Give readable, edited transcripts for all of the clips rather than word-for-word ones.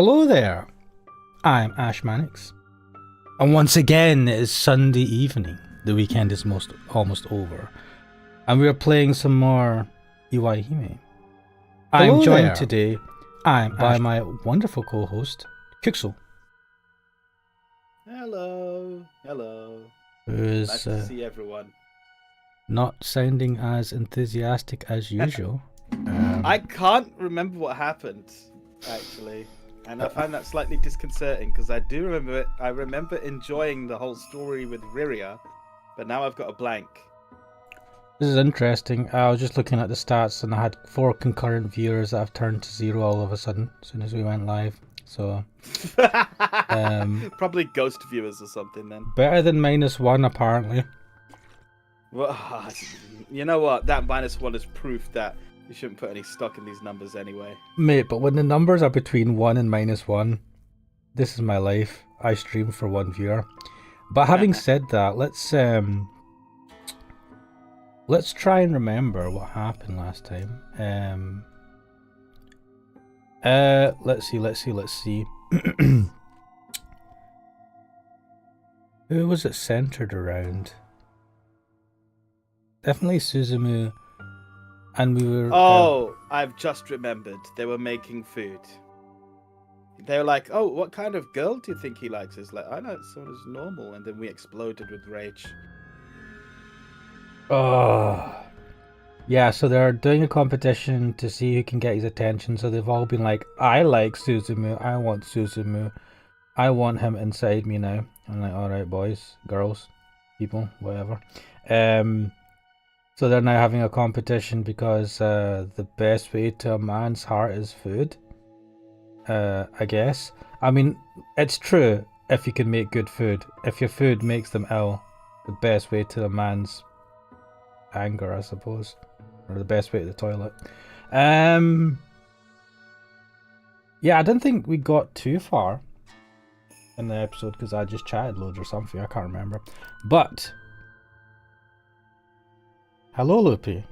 Hello there, I'm Ash Mannix, and once again it is Sunday evening. The weekend is almost over, and we are playing some more Iwaihime. I'm joined today by my wonderful co-host, Kixel. Hello. Who is nice to see everyone. Not sounding as enthusiastic as usual. I can't remember what happened, actually. And I find that slightly disconcerting because I do remember it. I remember enjoying the whole story with Riria, but now I've got a blank. This is interesting. I was just looking at the stats and I had 4 concurrent viewers that have turned to 0 all of a sudden as soon as we went live. So probably ghost viewers or something then. Better than -1 apparently. Well, you know what? That -1 is proof that you shouldn't put any stock in these numbers anyway. Mate, but when the numbers are between 1 and -1, this is my life. I stream for 1 viewer. But having said that, let's try and remember what happened last time. Let's see. Who was it centered around? Definitely Suzumu. And we were... I've just remembered. They were making food. They were like, oh, what kind of girl do you think he likes? It's like, I know someone who's normal. And then we exploded with rage. Oh. Yeah, so they're doing a competition to see who can get his attention. So they've all been like, I like Suzumu. I want Suzumu. I want him inside me now. I'm like, alright, boys, girls, people, whatever. So they're now having a competition because the best way to a man's heart is food. I guess. I mean, it's true if you can make good food. If your food makes them ill, the best way to a man's anger, I suppose. Or the best way to the toilet. Yeah, I don't think we got too far in the episode because I just chatted loads or something. I can't remember. But... Hello, Loopy.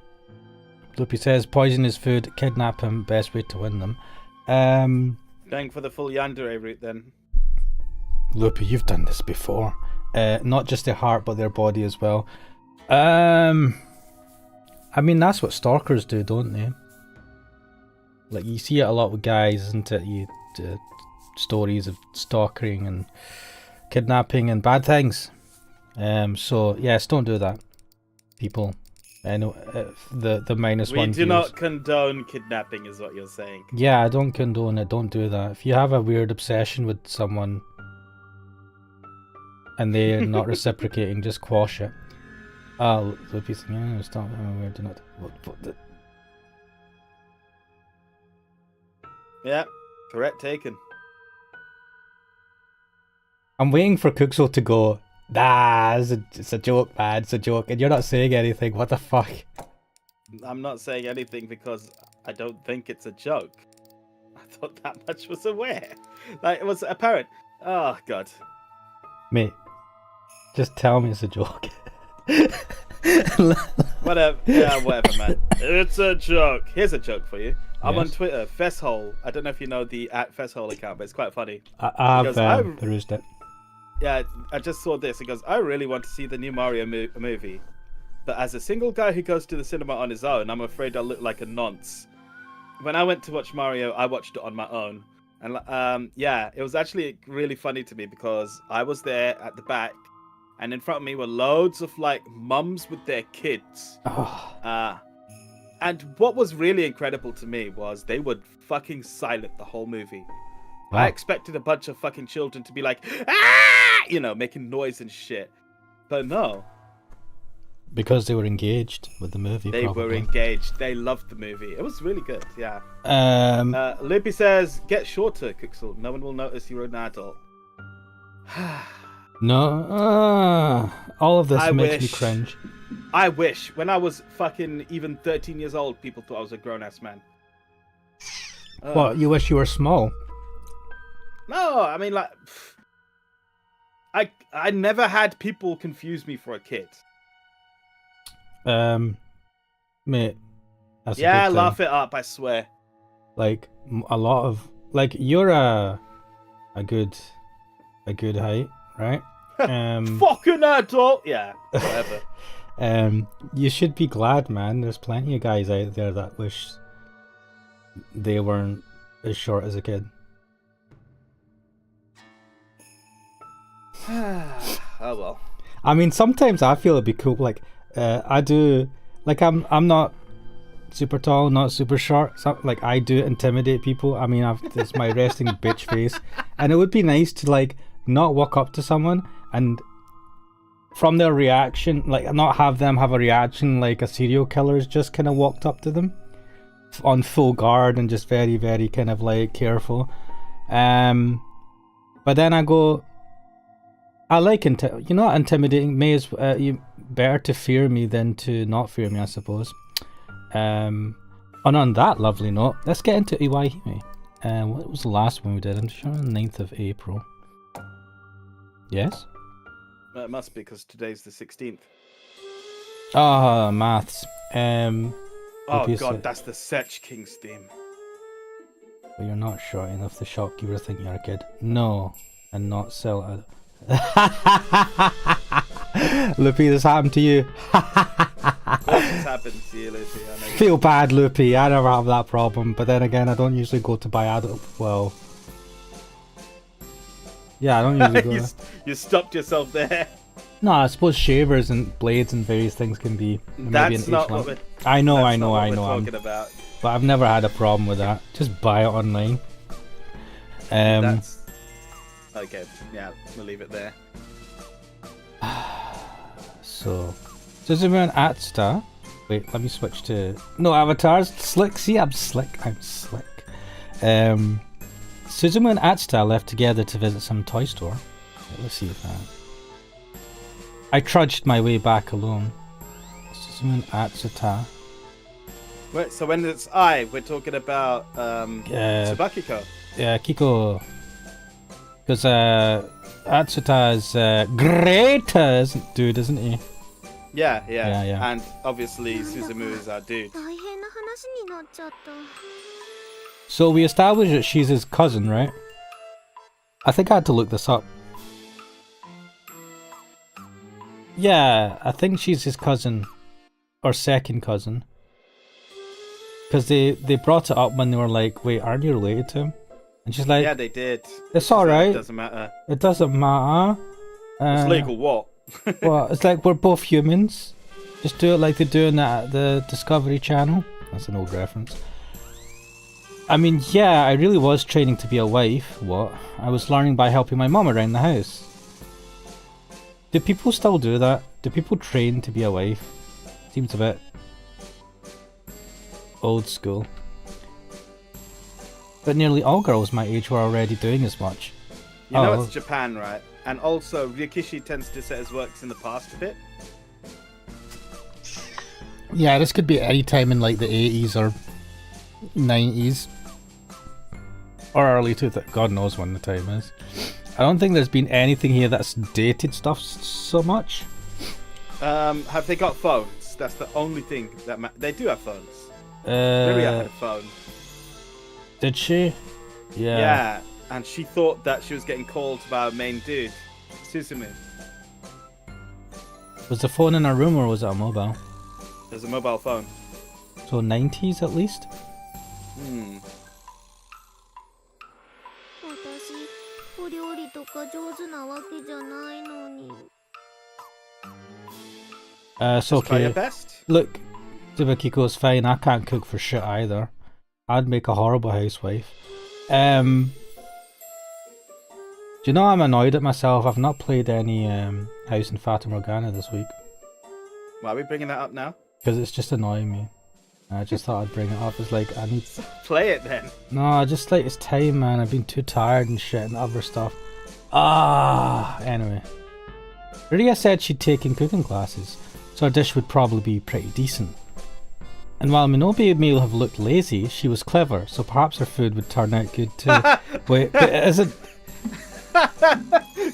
Loopy says, poison his food, kidnap him, best way to win them. Going for the full yandere route then. Loopy, you've done this before. Not just their heart, but their body as well. I mean, that's what stalkers do, don't they? Like, you see it a lot with guys, isn't it? Stories of stalking and kidnapping and bad things. So, yes, don't do that, people. I know the -1 We do not condone kidnapping, is what you're saying. Yeah, I don't condone it. Don't do that. If you have a weird obsession with someone and they're not reciprocating, just quash it. The piece of stop. Weird. Do not. Yeah, correct taken. I'm waiting for Kuxel to go. Nah, it's a joke, man. It's a joke, and you're not saying anything. What the fuck? I'm not saying anything because I don't think it's a joke. I thought that much was aware. Like, it was apparent. Oh, God. Mate, just tell me it's a joke. Whatever. Yeah, whatever, man. It's a joke. Here's a joke for you. I'm on Twitter, Fesshole. I don't know if you know the @Fesshole account, but it's quite funny. I've perused it. Yeah, I just saw this. He goes, I really want to see the new Mario movie. But as a single guy who goes to the cinema on his own, I'm afraid I'll look like a nonce. When I went to watch Mario, I watched it on my own. And yeah, it was actually really funny to me because I was there at the back. And in front of me were loads of like mums with their kids. Oh. And what was really incredible to me was they were fucking silent the whole movie. Wow. I expected a bunch of fucking children to be like, ah, you know, making noise and shit. But no. Because they were engaged with the movie. They probably were engaged. They loved the movie. It was really good, yeah. Loopy says, get shorter, Kuxel. No one will notice you're an adult. No. All of this makes me cringe. I wish. When I was fucking even 13 years old, people thought I was a grown-ass man. What, you wish you were small? No, I mean, like, I never had people confuse me for a kid. Mate, that's yeah, a good laugh thing. it up, I swear. Like, a lot of like you're a good height, right? Fucking adult. Yeah, whatever. You should be glad, man. There's plenty of guys out there that wish they weren't as short as a kid. Oh well. I mean, sometimes I feel it'd be cool. Like, I do. Like, I'm not super tall, not super short. So, like, I do intimidate people. I mean, it's my resting bitch face, and it would be nice to like not walk up to someone and from their reaction, like not have them have a reaction like a serial killer's just kind of walked up to them on full guard and just very, very kind of like careful. But then I go, I like you're not intimidating. May as you better to fear me than to not fear me, I suppose. And on that lovely note, let's get into Iwaihime. What was the last one we did? I'm sure on the 9th of April. Yes? It must be because today's the 16th. Ah, maths. Oh god, that's the Sech King's theme. But you're not short enough. The shopkeeper think you're a kid. No, and not sell it. Loopy, this happened to you. This happened to you, Lucy. I know. Feel bad, Loopy. I never have that problem. But then again, I don't usually go to buy adult. Well, yeah, I don't usually go. You stopped yourself there. No, I suppose shavers and blades and various things can be. That's not what we're. I know. We're talking about. But I've never had a problem with that. Just buy it online. That's okay. Yeah, we'll leave it there. So, Suzumu and Atsuta. Wait, let me switch to no avatars. Slick. See, I'm slick. I'm slick. Suzumu and Atsuta left together to visit some toy store. Let's see if that. I trudged my way back alone. Suzumu and Atsuta. Wait, so when it's we're talking about Tsubakiko. Yeah, Kiko. Because Atsuta is great, isn't he? Yeah. And obviously Suzumu is our dude. So we established that she's his cousin, right? I think I had to look this up. Yeah, I think she's his cousin. Or second cousin. Because they brought it up when they were like, wait, aren't you related to him? And she's like, yeah, they did. It's alright. It doesn't matter. It doesn't matter. It's legal what? Well, it's like we're both humans. Just do it like they do in the Discovery Channel. That's an old reference. I mean, yeah, I really was training to be a wife. What? I was learning by helping my mum around the house. Do people still do that? Do people train to be a wife? Seems a bit old school. But nearly all girls my age were already doing as much. You know it's Japan, right? And also, Ryokishi tends to set his works in the past a bit. Yeah, this could be any time in like the 80s or 90s. Or early 2000s. God knows when the time is. I don't think there's been anything here that's dated stuff so much. Have they got phones? That's the only thing that they do have phones. Miria had a phone. Did she? Yeah. Yeah, and she thought that she was getting called by our main dude, Suzumu. Was the phone in her room or was it a mobile? There's a mobile phone. So 90s at least? So okay. Try your best. Look, Tsubakiko's fine. I can't cook for shit either. I'd make a horrible housewife. Do you know I'm annoyed at myself? I've not played any House and Fata Morgana this week. Why are we bringing that up now? Because it's just annoying me. I just thought I'd bring it up. It's like I need to play it then. No, I just like it's time, man. I've been too tired and shit and other stuff. Anyway. Ria said she'd taken cooking classes, so her dish would probably be pretty decent. And while Minobi may have looked lazy, she was clever, so perhaps her food would turn out good too. Wait, but is it?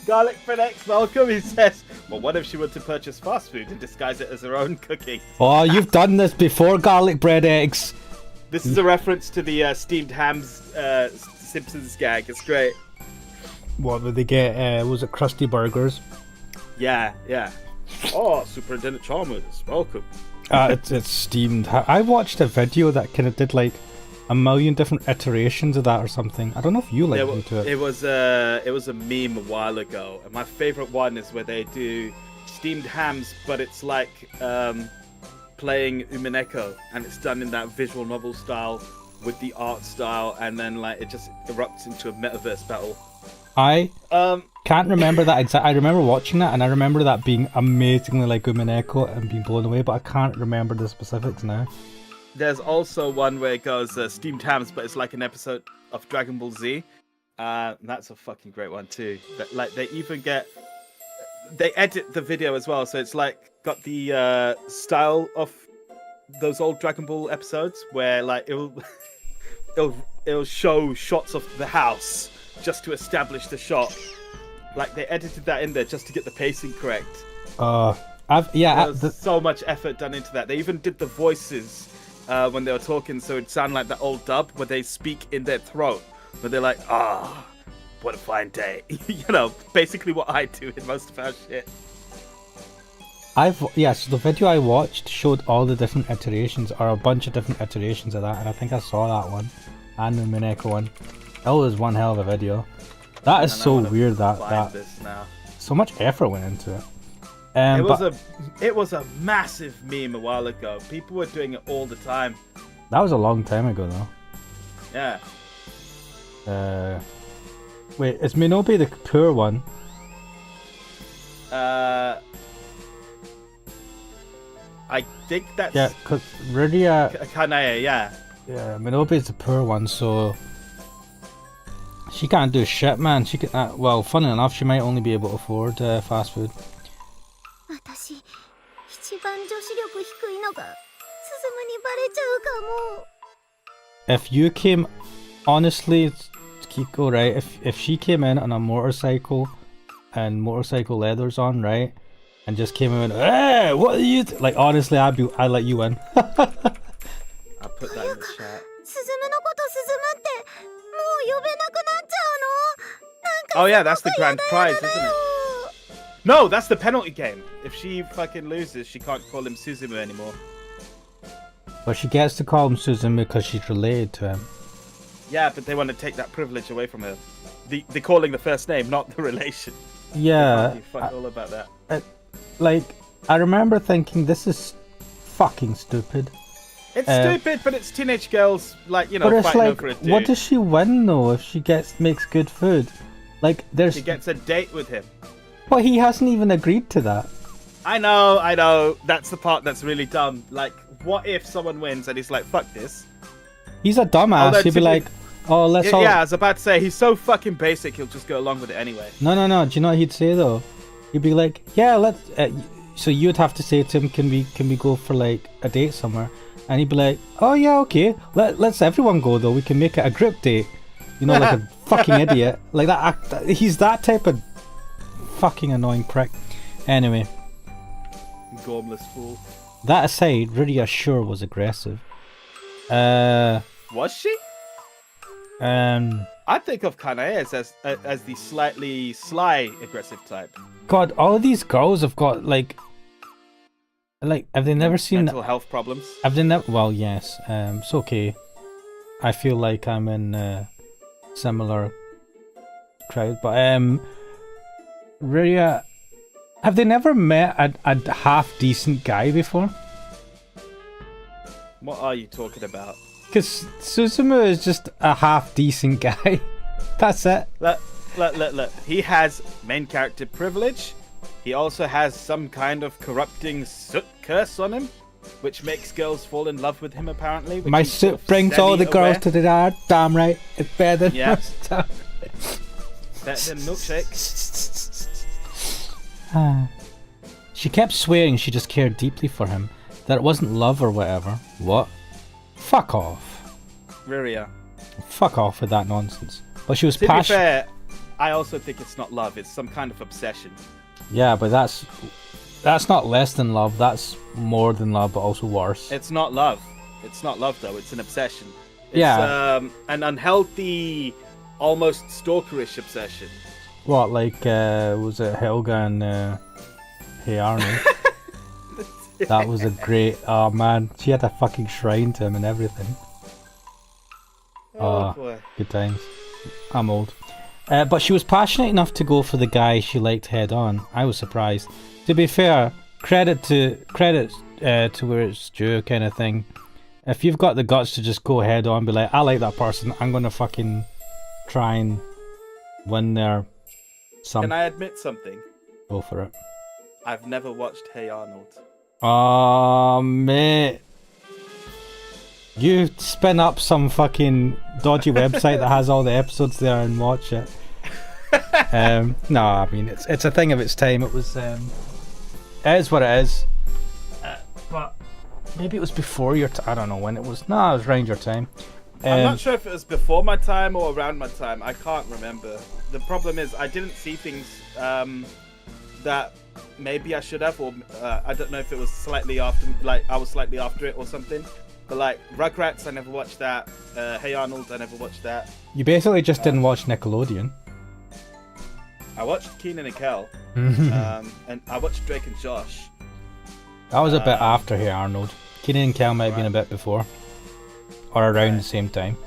Garlic Bread X Malcolm, he says, well, what if she were to purchase fast food and disguise it as her own cooking? Oh, you've done this before, Garlic Bread Eggs. This is a reference to the steamed hams Simpsons gag. It's great. What would they get? Was it Krusty Burgers? Yeah. Oh, Superintendent Chalmers, welcome. It's steamed. I watched a video that kind of did like a million different iterations of that or something. I don't know if you into it. It was a meme a while ago, and my favorite one is where they do steamed hams, but it's like playing Umineko, and it's done in that visual novel style with the art style, and then like it just erupts into a metaverse battle. I can't remember that exact. I remember watching that, and I remember that being amazingly like Umineko and being blown away, but I can't remember the specifics now. There's also one where it goes steamed hams, but it's like an episode of Dragon Ball Z. That's a fucking great one too. Like they edit the video as well, so it's like got the style of those old Dragon Ball episodes where like it'll show shots of the house just to establish the shot. Like they edited that in there just to get the pacing correct. There's so much effort done into that. They even did the voices when they were talking, so it'd sound like that old dub where they speak in their throat, where they're like, what a fine day. You know, basically what I do in most of our shit. So the video I watched showed all the different iterations, or a bunch of different iterations of that, and I think I saw that one, and the Mineko one. That was one hell of a video. That is so weird that so much effort went into it. It was a massive meme a while ago. People were doing it all the time. That was a long time ago though. Yeah. Wait, is Minobi the poor one? I think that's... Yeah, because Rudia... Kanae, yeah. Yeah, Minobi is the poor one, so... She can't do shit, man. She can... well, funny enough, she might only be able to afford fast food. If you came... Honestly, Kiko, right? If she came in on a motorcycle and motorcycle leathers on, right? And just came in, hey, what are you... Like, honestly, I'd let you in. I'll put that in the chat. Oh yeah, that's the grand prize, isn't it? No, that's the penalty game. If she fucking loses, she can't call him Suzumu anymore. But she gets to call him Suzumu because she's related to him. Yeah, but they want to take that privilege away from her. The calling the first name, not the relation. Yeah. Fuck all about that. I remember thinking, this is fucking stupid. It's stupid, but it's teenage girls, like, you know, but it's fighting like, over a dude. what does she win though if she makes good food? Like, She gets a date with him. Well, he hasn't even agreed to that. I know. That's the part that's really dumb. Like, what if someone wins and he's like, fuck this? He's a dumbass. He'd be like, oh, let's all... Yeah, I was about to say, he's so fucking basic, he'll just go along with it anyway. No. Do you know what he'd say though? He'd be like, yeah, let's... so you'd have to say to him, can we go for like a date somewhere? And he'd be like, oh yeah, okay. Let's everyone go though. We can make it a group date. You know, like a fucking idiot. Like that. He's that type of fucking annoying prick. Anyway. Gormless fool. That aside, Rudia sure was aggressive. Was she? I think of Kanae as the slightly sly aggressive type. God, all of these girls have got like have they never seen mental health problems? Have they never? Well, yes. It's okay. I feel like I'm in a similar crowd, but Rudia, have they never met a half decent guy before? What are you talking about? Because Suzumu is just a half decent guy. That's it. Look. He has main character privilege. He also has some kind of corrupting soot curse on him, which makes girls fall in love with him apparently. My soot brings all the girls to the yard. Damn right. It's better than better than milkshake. She kept swearing she just cared deeply for him, that it wasn't love or whatever. What? Fuck off. Riria. Fuck off with that nonsense. But she was passionate. To be passionate. fair, I also think it's not love. It's some kind of obsession. Yeah, but that's not less than love. That's more than love, but also worse. It's not love. It's not love though. It's an obsession. It's, yeah. An unhealthy almost stalkerish obsession. What, like, was it Helga and Hey Arnold? That was a great. Oh man, she had a fucking shrine to him and everything. Oh boy. Good times. I'm old. But she was passionate enough to go for the guy she liked head on. I was surprised. To be fair, credit to where it's due, kind of thing. If you've got the guts to just go head on, be like, I like that person, I'm gonna fucking try and win their. Can I admit something? Go for it. I've never watched Hey Arnold. Oh, mate. You spin up some fucking dodgy website that has all the episodes there and watch it. No, I mean, it's a thing of its time. It was, it is what it is. But maybe it was before your time. I don't know when it was. No, it was around your time. I'm not sure if it was before my time or around my time. I can't remember. The problem is I didn't see things that maybe I should have, or I don't know if it was slightly after, like I was slightly after it or something. But like Rugrats, I never watched that. Hey Arnold, I never watched that. You basically just didn't watch Nickelodeon. I watched Keenan and Kel, and I watched Drake and Josh. That was a bit after Hey Arnold. Keenan and Kel might have been a bit before. Or around the same time.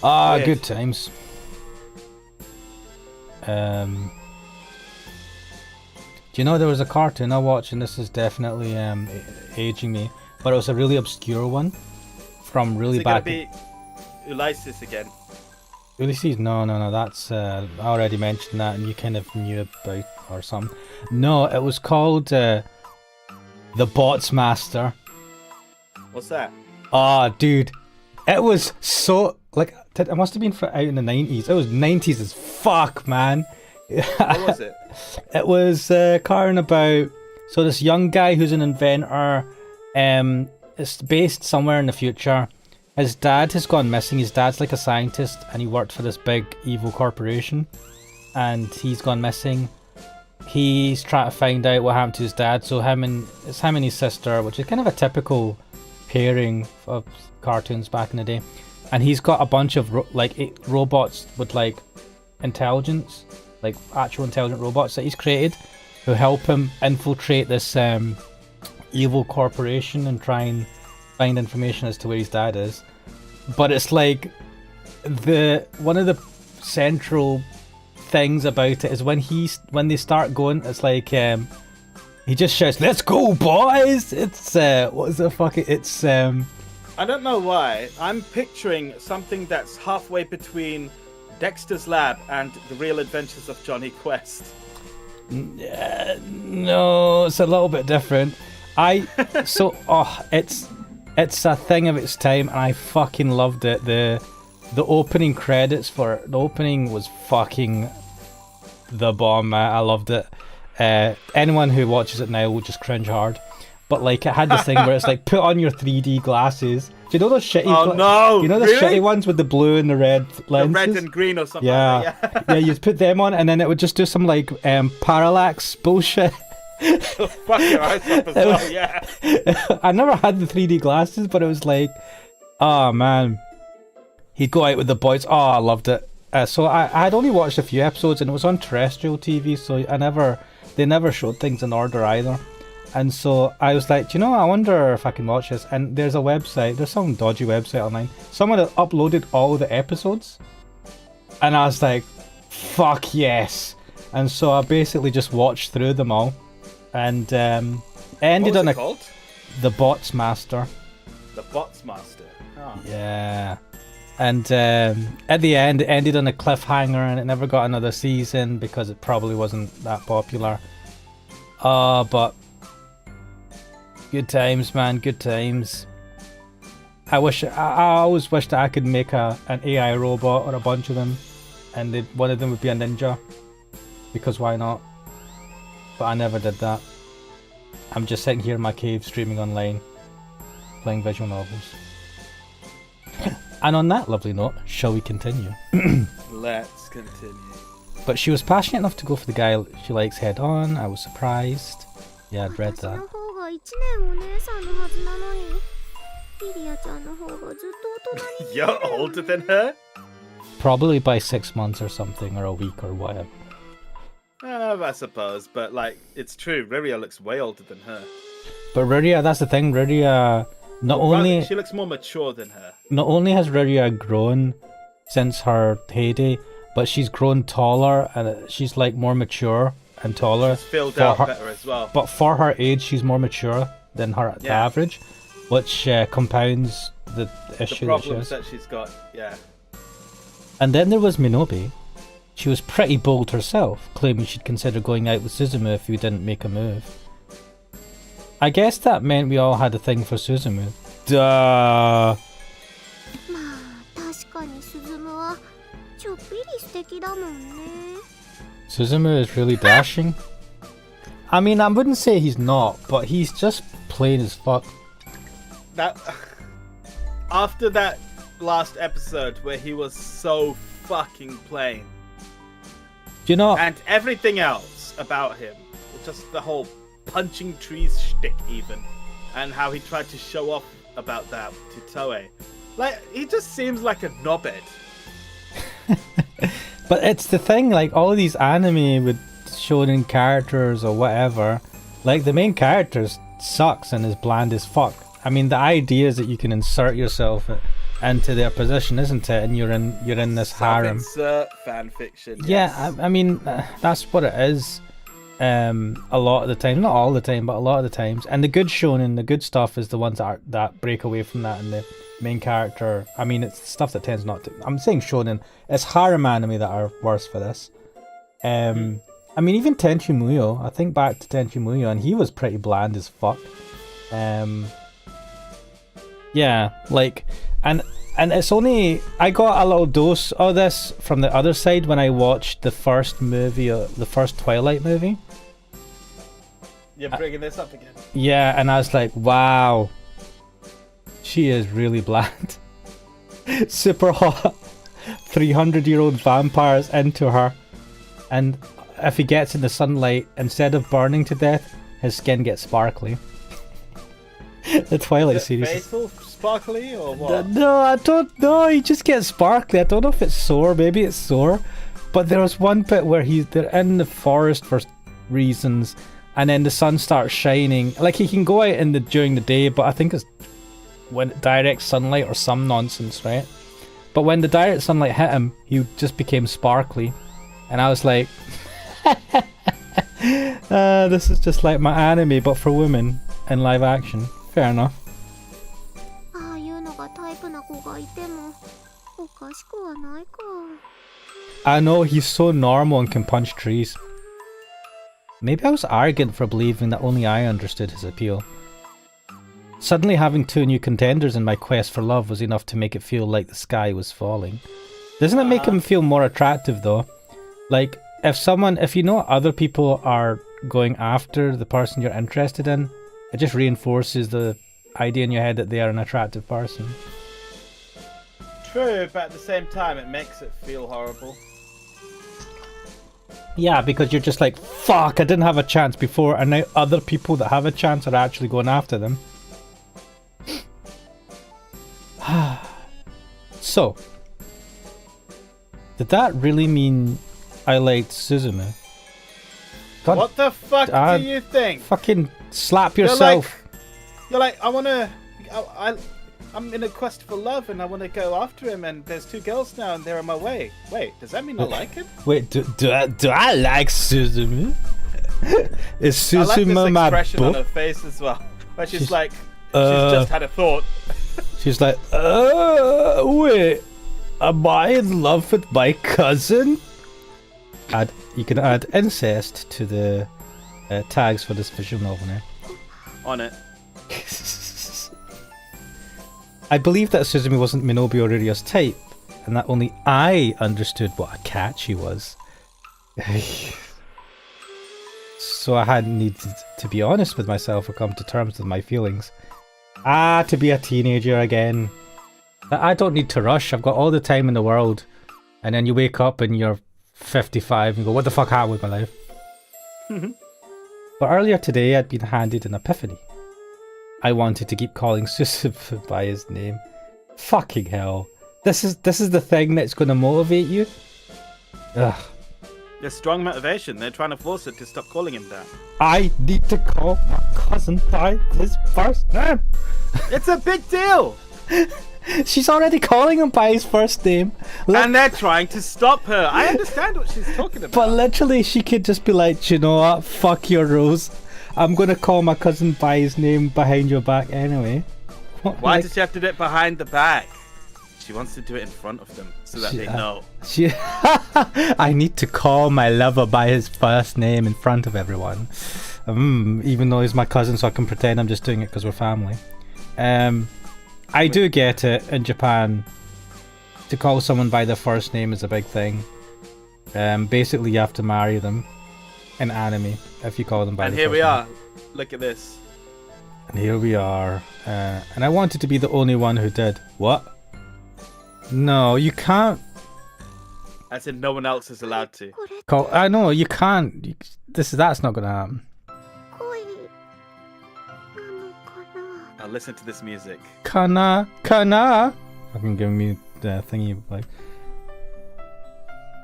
Ah, good times. Do you know there was a cartoon I watched, and this is definitely aging me, but it was a really obscure one from really back. Is it gonna be Ulysses again? Ulysses? No, that's I already mentioned that, and you kind of knew about or something. No, it was called The Bots Master. What's that? Oh, dude, it was so like it must have been out in the 90s. It was 90s as fuck, man. What was it? It was carrying about. So this young guy who's an inventor, it's based somewhere in the future. His dad has gone missing. His dad's like a scientist, and he worked for this big evil corporation, and he's gone missing. He's trying to find out what happened to his dad. So it's him and his sister, which is kind of a typical pairing of cartoons back in the day. And he's got a bunch of robots with like intelligence, like actual intelligent robots that he's created, who help him infiltrate this evil corporation and try and find information as to where his dad is. But it's like one of the central things about it is when they start going, it's like he just shouts, "Let's go, boys!" It's what is the fuck? It's I don't know why. I'm picturing something that's halfway between Dexter's Lab and The Real Adventures of Johnny Quest. No, it's a little bit different. It's a thing of its time, and I fucking loved it. The opening credits for it, the opening was fucking the bomb, man. I loved it. Anyone who watches it now will just cringe hard. But like, it had this thing where it's like, put on your 3D glasses. Do you know those shitty? Oh no! You know the shitty ones with the blue and the red lenses? The red and green or something. Yeah, like that, yeah. You put them on, and then it would just do some like parallax bullshit. Fuck your eyes up as well. Yeah. I never had the 3D glasses, but it was like, oh man, he'd go out with the boys. Oh, I loved it. So I'd only watched a few episodes, and it was on terrestrial TV, so they never showed things in order either. And so I was like, do you know, I wonder if I can watch this. And there's some dodgy website online. Someone had uploaded all the episodes. And I was like, fuck yes. And so I basically just watched through them all. And ended on called? The Bots Master. The Bots Master. Oh. Yeah. And at the end, it ended on a cliffhanger, and it never got another season because it probably wasn't that popular. But good times, man. Good times. I always wish that I could make an AI robot or a bunch of them, and one of them would be a ninja, because why not? But I never did that. I'm just sitting here in my cave streaming online, playing visual novels. And on that lovely note, shall we continue? Let's continue. But she was passionate enough to go for the guy she likes head on. I was surprised. Yeah, I'd read that. You're older than her? Probably by 6 months or something, or a week or whatever. I suppose, but like it's true. Riria looks way older than her. But Riria, that's the thing. Riria, She looks more mature than her. not only has Riria grown since her heyday, but she's grown taller and she's like more mature and taller. She's filled out better as well. But for her age, she's more mature than her the average, which compounds the issue. The problems that she's got, yeah. And then there was Minobi. She was pretty bold herself, claiming she'd consider going out with Suzumu if we didn't make a move. I guess that meant we all had a thing for Suzumu. Duh! Suzumu is really dashing. I mean, I wouldn't say he's not, but he's just plain as fuck. That after that last episode where he was so fucking plain. You know, and everything else about him, just the whole punching trees shtick even, and how he tried to show off about that to Toei. Like, he just seems like a knobhead. But it's the thing, like all of these anime with shonen characters or whatever, like the main character sucks and is bland as fuck. I mean, the idea is that you can insert yourself into their position, isn't it? And you're in this harem. Insert fan fiction. Yes. Yeah, I mean that's what it is. A lot of the time, not all the time, but a lot of the times. And the good shonen, the good stuff, is the ones that break away from that, and the main character. I mean, it's stuff that tends not to. I'm saying shonen. It's harem anime that are worse for this. I mean, even Tenchi Muyo. I think back to Tenchi Muyo, and he was pretty bland as fuck. Yeah, like, and it's only I got a little dose of this from the other side when I watched the first movie, the first Twilight movie. You're bringing this up again. Yeah, and I was like, wow, she is really bland. Super hot, 300-year-old vampires into her, and if he gets in the sunlight, instead of burning to death, his skin gets sparkly. The Twilight series. Faithful sparkly or what? No, I don't know. He just gets sparkly. I don't know if it's sore. Maybe it's sore. But there was one bit where they're in the forest for reasons, and then the sun starts shining. Like, he can go out during the day, but I think it's when direct sunlight or some nonsense, right? But when the direct sunlight hit him, he just became sparkly, and I was like, this is just like my anime, but for women in live action. Fair enough. I know, he's so normal and can punch trees. Maybe I was arrogant for believing that only I understood his appeal. Suddenly having 2 new contenders in my quest for love was enough to make it feel like the sky was falling. Doesn't it make him feel more attractive though? Like, if you know other people are going after the person you're interested in, it just reinforces the idea in your head that they are an attractive person. True, but at the same time, it makes it feel horrible. Yeah, because you're just like, fuck, I didn't have a chance before, and now other people that have a chance are actually going after them. So, did that really mean I liked Suzumu? God, what the fuck do you think? Fucking slap yourself. You're like, I'm in a quest for love and I want to go after him, and there's 2 girls now and they're on my way. Wait, does that mean I like him? Wait, do I like Suzumu? Is Suzumu my I like this expression book? on her face as well. Where she's like, she's just had a thought. She's like, wait, am I in love with my cousin? You can add incest to the tags for this visual novel now. On it. I believe that Suzumu wasn't Minobu or Riria's type, and that only I understood what a cat she was. So I had needed to be honest with myself or come to terms with my feelings. To be a teenager again. I don't need to rush, I've got all the time in the world. And then you wake up and you're 55 and go, what the fuck happened with my life? But earlier today I'd been handed an epiphany. I wanted to keep calling Suzumu by his name. Fucking hell. This is the thing that's going to motivate you. Ugh. There's strong motivation. They're trying to force her to stop calling him that. I need to call my cousin by his first name. It's a big deal. She's already calling him by his first name. And they're trying to stop her. I understand what she's talking about. But literally, she could just be like, you know what? Fuck your rules. I'm going to call my cousin by his name behind your back anyway. Why does she have to do it behind the back? She wants to do it in front of them so that they know. I need to call my lover by his first name in front of everyone. Even though he's my cousin, so I can pretend I'm just doing it because we're family. I do get it in Japan. To call someone by their first name is a big thing. Basically, you have to marry them in anime if you call them by their first name. And here we are. Look at this. And here we are. And I wanted to be the only one who did. What? No, you can't. I said no one else is allowed to. I know, you can't. That's not gonna happen. Now listen to this music. Kana. Fucking give me the thingy. Like,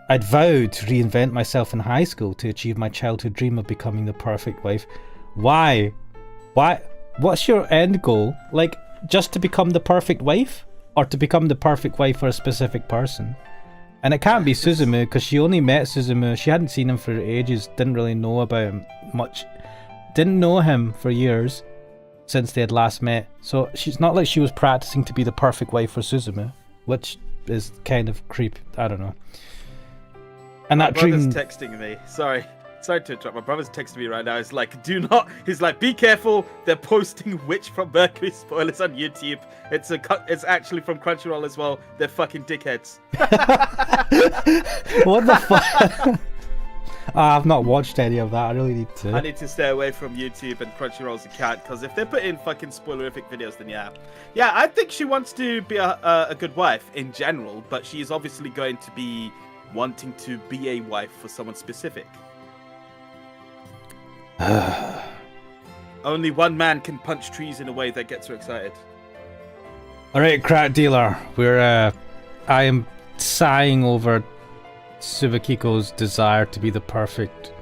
I'd vowed to reinvent myself in high school to achieve my childhood dream of becoming the perfect wife. Why? What's your end goal? Like, just to become the perfect wife? Or to become the perfect wife for a specific person? And it can't be Suzumu, because she only met Suzumu. She hadn't seen him for ages, didn't really know about him much. Didn't know him for years since they had last met. So she's not like she was practicing to be the perfect wife for Suzumu, which is kind of creepy. I don't know. And that dream... My brother's texting me. Sorry to interrupt. My brother's texting me right now. He's like, he's like, be careful. They're posting Witch from Mercury spoilers on YouTube. It's actually from Crunchyroll as well. They're fucking dickheads. What the fuck? I've not watched any of that. I really need to. I need to stay away from YouTube and Crunchyroll's account, because if they put in fucking spoilerific videos, then yeah. I think she wants to be a good wife in general, but she's obviously going to be wanting to be a wife for someone specific. Only one man can punch trees in a way that gets her excited. Alright, crack dealer. I am sighing over Subakiko's desire to be the perfect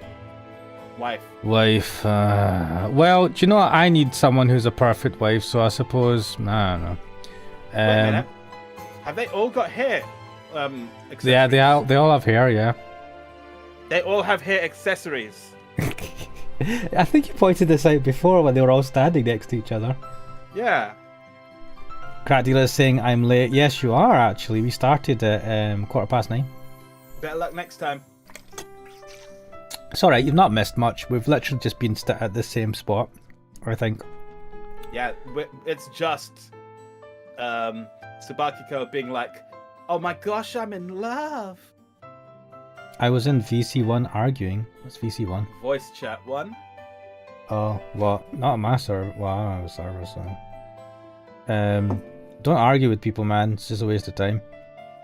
wife. Well, do you know what? I need someone who's a perfect wife, so I suppose, I don't know. Wait a minute. Have they all got hair? Yeah, they all have hair, yeah. They all have hair accessories. I think you pointed this out before when they were all standing next to each other. Yeah. Crack dealer is saying I'm late. Yes, you are actually. We started at 9:15. Better luck next time. It's alright, you've not missed much. We've literally just been at the same spot, I think. Yeah, it's just Tsubakiko being like, oh my gosh, I'm in love. I was in VC1 arguing. What's VC1? Voice chat 1. Oh, well, not on my server. Well, I don't have a server, so... don't argue with people, man. It's just a waste of time.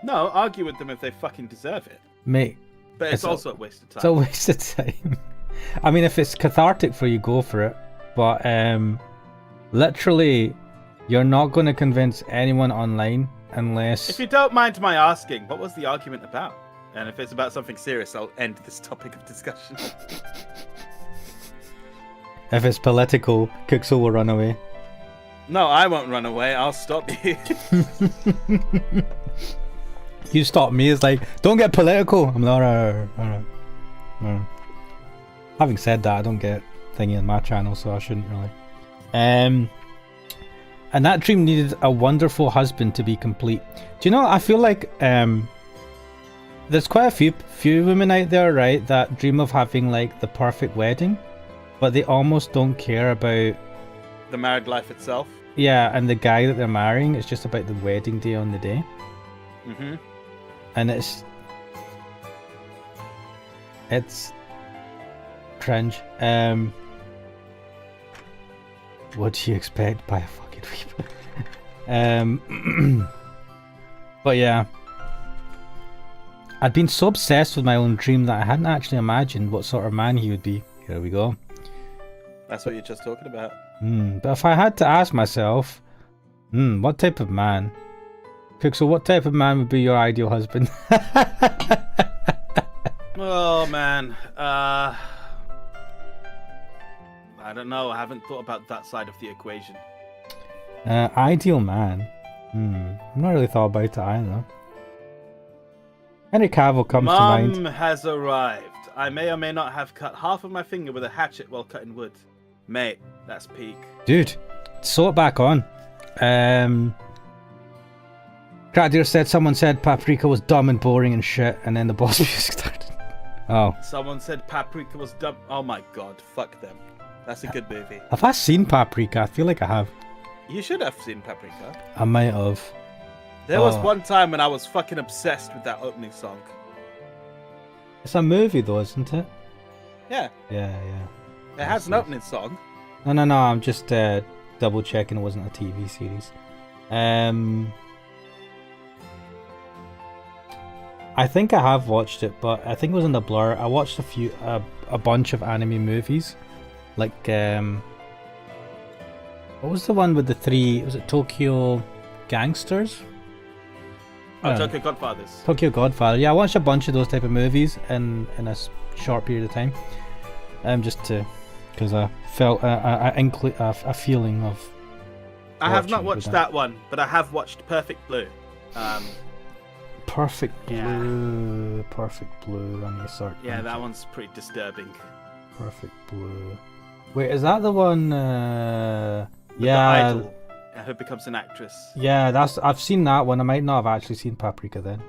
No, argue with them if they fucking deserve it. Mate. But it's also a waste of time. It's a waste of time. I mean, if it's cathartic for you, go for it. But, literally, you're not going to convince anyone online unless... If you don't mind my asking, what was the argument about? And if it's about something serious, I'll end this topic of discussion. If it's political, Kixel will run away. No, I won't run away. I'll stop you. You stop me. It's like, don't get political. I'm like, alright. Having said that, I don't get thingy on my channel, so I shouldn't really. And that dream needed a wonderful husband to be complete. Do you know, I feel like there's quite a few women out there, right, that dream of having like the perfect wedding, but they almost don't care about the married life itself. Yeah, and the guy that they're marrying, it's just about the wedding day on the day. Mm-hmm. And it's cringe. What do you expect by a fucking reaper? But yeah, I'd been so obsessed with my own dream that I hadn't actually imagined what sort of man he would be. Here we go. That's what you're just talking about. But if I had to ask myself, what type of man Cook, so what type of man would be your ideal husband? Oh man, I don't know. I haven't thought about that side of the equation. Ideal man. I've not really thought about it either. Henry Cavill comes to mind. Mum has arrived. I may or may not have cut half of my finger with a hatchet while cutting wood. Mate, that's peak. Dude, sew it back on. Cradier said someone said Paprika was dumb and boring and shit, and then the boss music started. Oh. Someone said Paprika was dumb. Oh my god, fuck them. That's a good movie. Have I seen Paprika? I feel like I have. You should have seen Paprika. I might have. There was one time when I was fucking obsessed with that opening song. It's a movie though, isn't it? Yeah. Yeah. It has an opening song. No, I'm just double checking it wasn't a TV series. I think I have watched it, but I think it was in the blur. I watched a bunch of anime movies. Like, what was the one with the three? Was it Tokyo Gangsters? Oh, Tokyo Godfathers. Tokyo Godfather. Yeah, I watched a bunch of those type of movies in a short period of time. Just because I felt a feeling of. I have not watched that one, but I have watched Perfect Blue. Perfect Blue. Perfect Blue. I need to start. Yeah, that one's pretty disturbing. Perfect Blue. Wait, is that the one? The Yeah. idol who becomes an actress. Yeah, I've seen that one. I might not have actually seen Paprika then.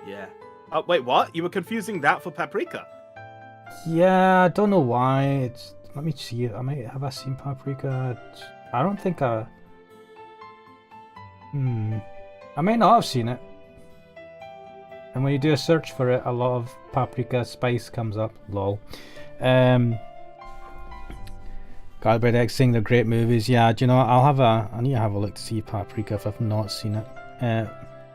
Yeah. Oh wait, what? You were confusing that for Paprika? Yeah, I don't know why. Let me see it. Have I seen Paprika? I don't think I. I might not have seen it. And when you do a search for it, a lot of Paprika spice comes up. Lol. Godbread X saying they're great movies. Yeah, do you know what? I need to have a look to see Paprika if I've not seen it.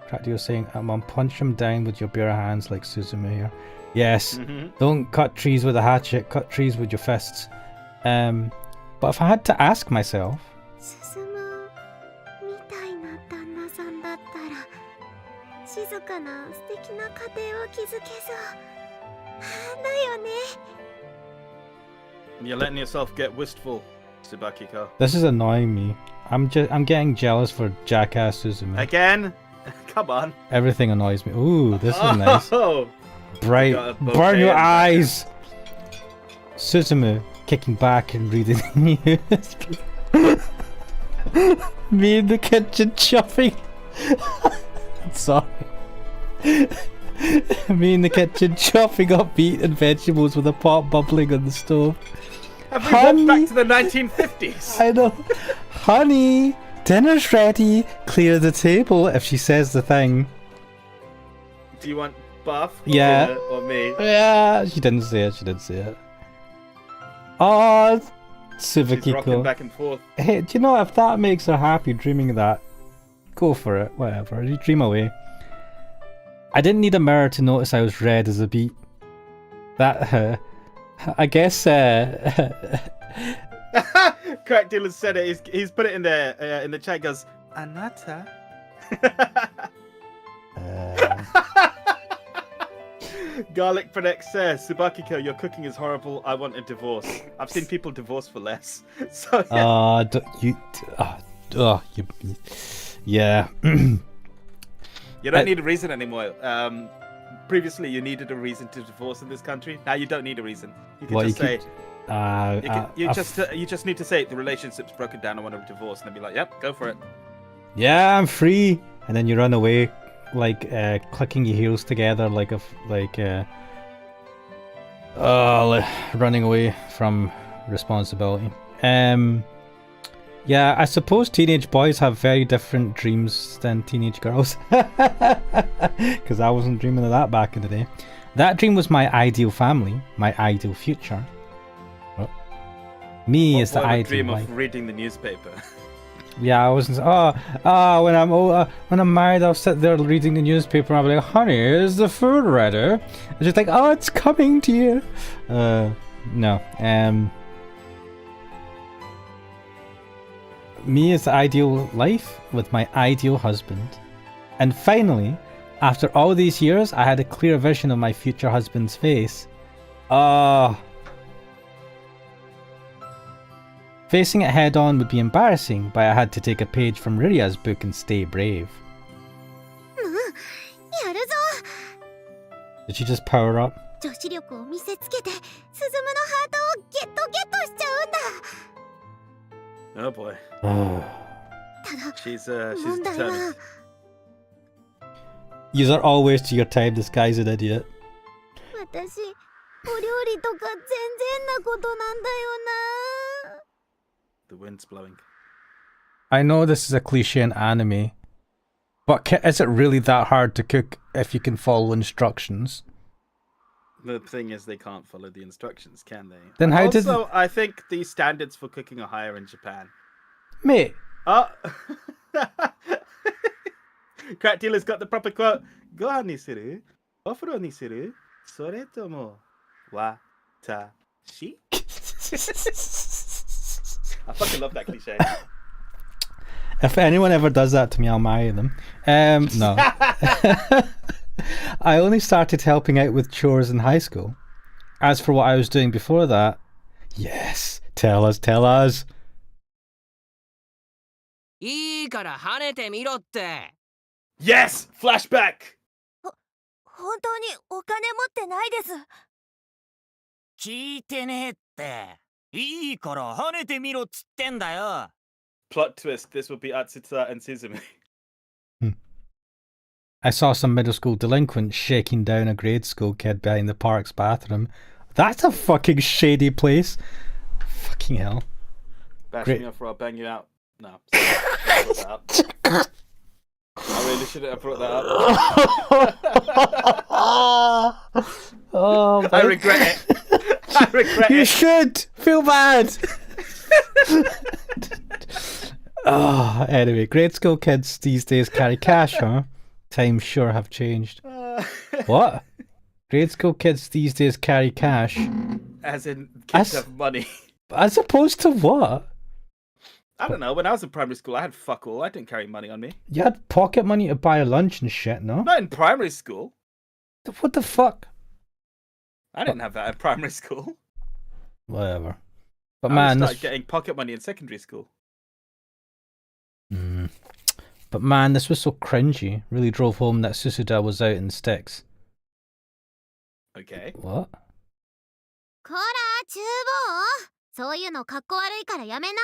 Crackdio saying, Mom, punch him down with your bare hands like Suzumu here. Yes. Don't cut trees with a hatchet, cut trees with your fists. But if I had to ask myself, you're letting yourself get wistful, Tsubakiko. this is annoying me. I'm getting jealous for Jackass Suzumu. Again? Come on. Everything annoys me. Ooh, this is nice. Oh, Bright. Burn your eyes! Suzumu kicking back and reading the news. Me in the kitchen chopping. Sorry. Me in the kitchen chopping up meat and vegetables with a pot bubbling on the stove. have we walked back to the 1950s? I know. Honey, dinner's ready. Clear the table if she says the thing. Do you want Buff Yeah. or me? Yeah, she didn't say it. Oh, She's rocking Tsubakiko. back and forth. Hey, do you know, if that makes her happy dreaming of that, go for it. Whatever, you dream away. I didn't need a mirror to notice I was red as a beet. That, I guess, Crack Dylan said it. He's put it in there in the chat. He goes, Anata. Garlic Predex says, Tsubakiko, your cooking is horrible. I want a divorce. I've seen people divorce for less. So yeah. You don't need a reason anymore. Previously, you needed a reason to divorce in this country. Now you don't need a reason. You can just say. You just need to say the relationship's broken down. I want a divorce, and they'll be like, "Yep, go for it." Yeah, I'm free, and then you run away, like clicking your heels together, running away from responsibility. Yeah, I suppose teenage boys have very different dreams than teenage girls. Because I wasn't dreaming of that back in the day. That dream was my ideal family, my ideal future. Oh. Me is the ideal dream life. of reading the newspaper. Yeah, I wasn't. When I'm married, I'll sit there reading the newspaper and I'll be like, honey, is the food ready? And she's like, oh, it's coming to you. No. Me is the ideal life with my ideal husband. And finally, after all these years, I had a clear vision of my future husband's face. Ah. Facing it head on would be embarrassing, but I had to take a page from Riria's book and stay brave. Did she just power up? 女子力を見せつけて、スズムのハートをゲットしちゃうんだ。 Oh boy. ただ、 She's 問題は determined. You are always to your time, this guy's an idiot. 私、お料理とか全然なことなんだよな。 The wind's blowing. I know this is a cliche in anime, but is it really that hard to cook if you can follow instructions? The thing is, they can't follow the instructions, can they? Then how did... Also, I think the standards for cooking are higher in Japan. Mate. Oh! Crack dealer's got the proper quote. Gohan ni suru? Ofuro ni suru? Soretomo watashi? I fucking love that cliche. If anyone ever does that to me, I'll marry them. No. I only started helping out with chores in high school. As for what I was doing before that, yes, tell us. いいから跳ねてみろって。 Yes! Flashback! 本当にお金持ってないです。聞いてねえって。いいから跳ねてみろっつってんだよ。 Plot twist, this would be Atsuta and Suzume. I saw some middle school delinquent shaking down a grade school kid behind the park's bathroom. That's a fucking shady place. Fucking hell. Bash Great. me off or I'll bang you out. No. Sorry. I brought that up. I really shouldn't have brought that up. Oh, I regret it. I regret you it. should feel bad. Oh, anyway, grade school kids these days carry cash, huh? Times sure have changed. What? Grade school kids these days carry cash? As in, kids have money. As opposed to what? I don't know. When I was in primary school, I had fuck all. I didn't carry money on me. You had pocket money to buy a lunch and shit, no? Not in primary school. What the fuck? I didn't have that in primary school. Whatever. But I man, started getting pocket money in secondary school. But man, this was so cringy. Really drove home that Susuda was out in sticks. Okay. What? こら、厨房。そういうのかっこ悪いからやめな。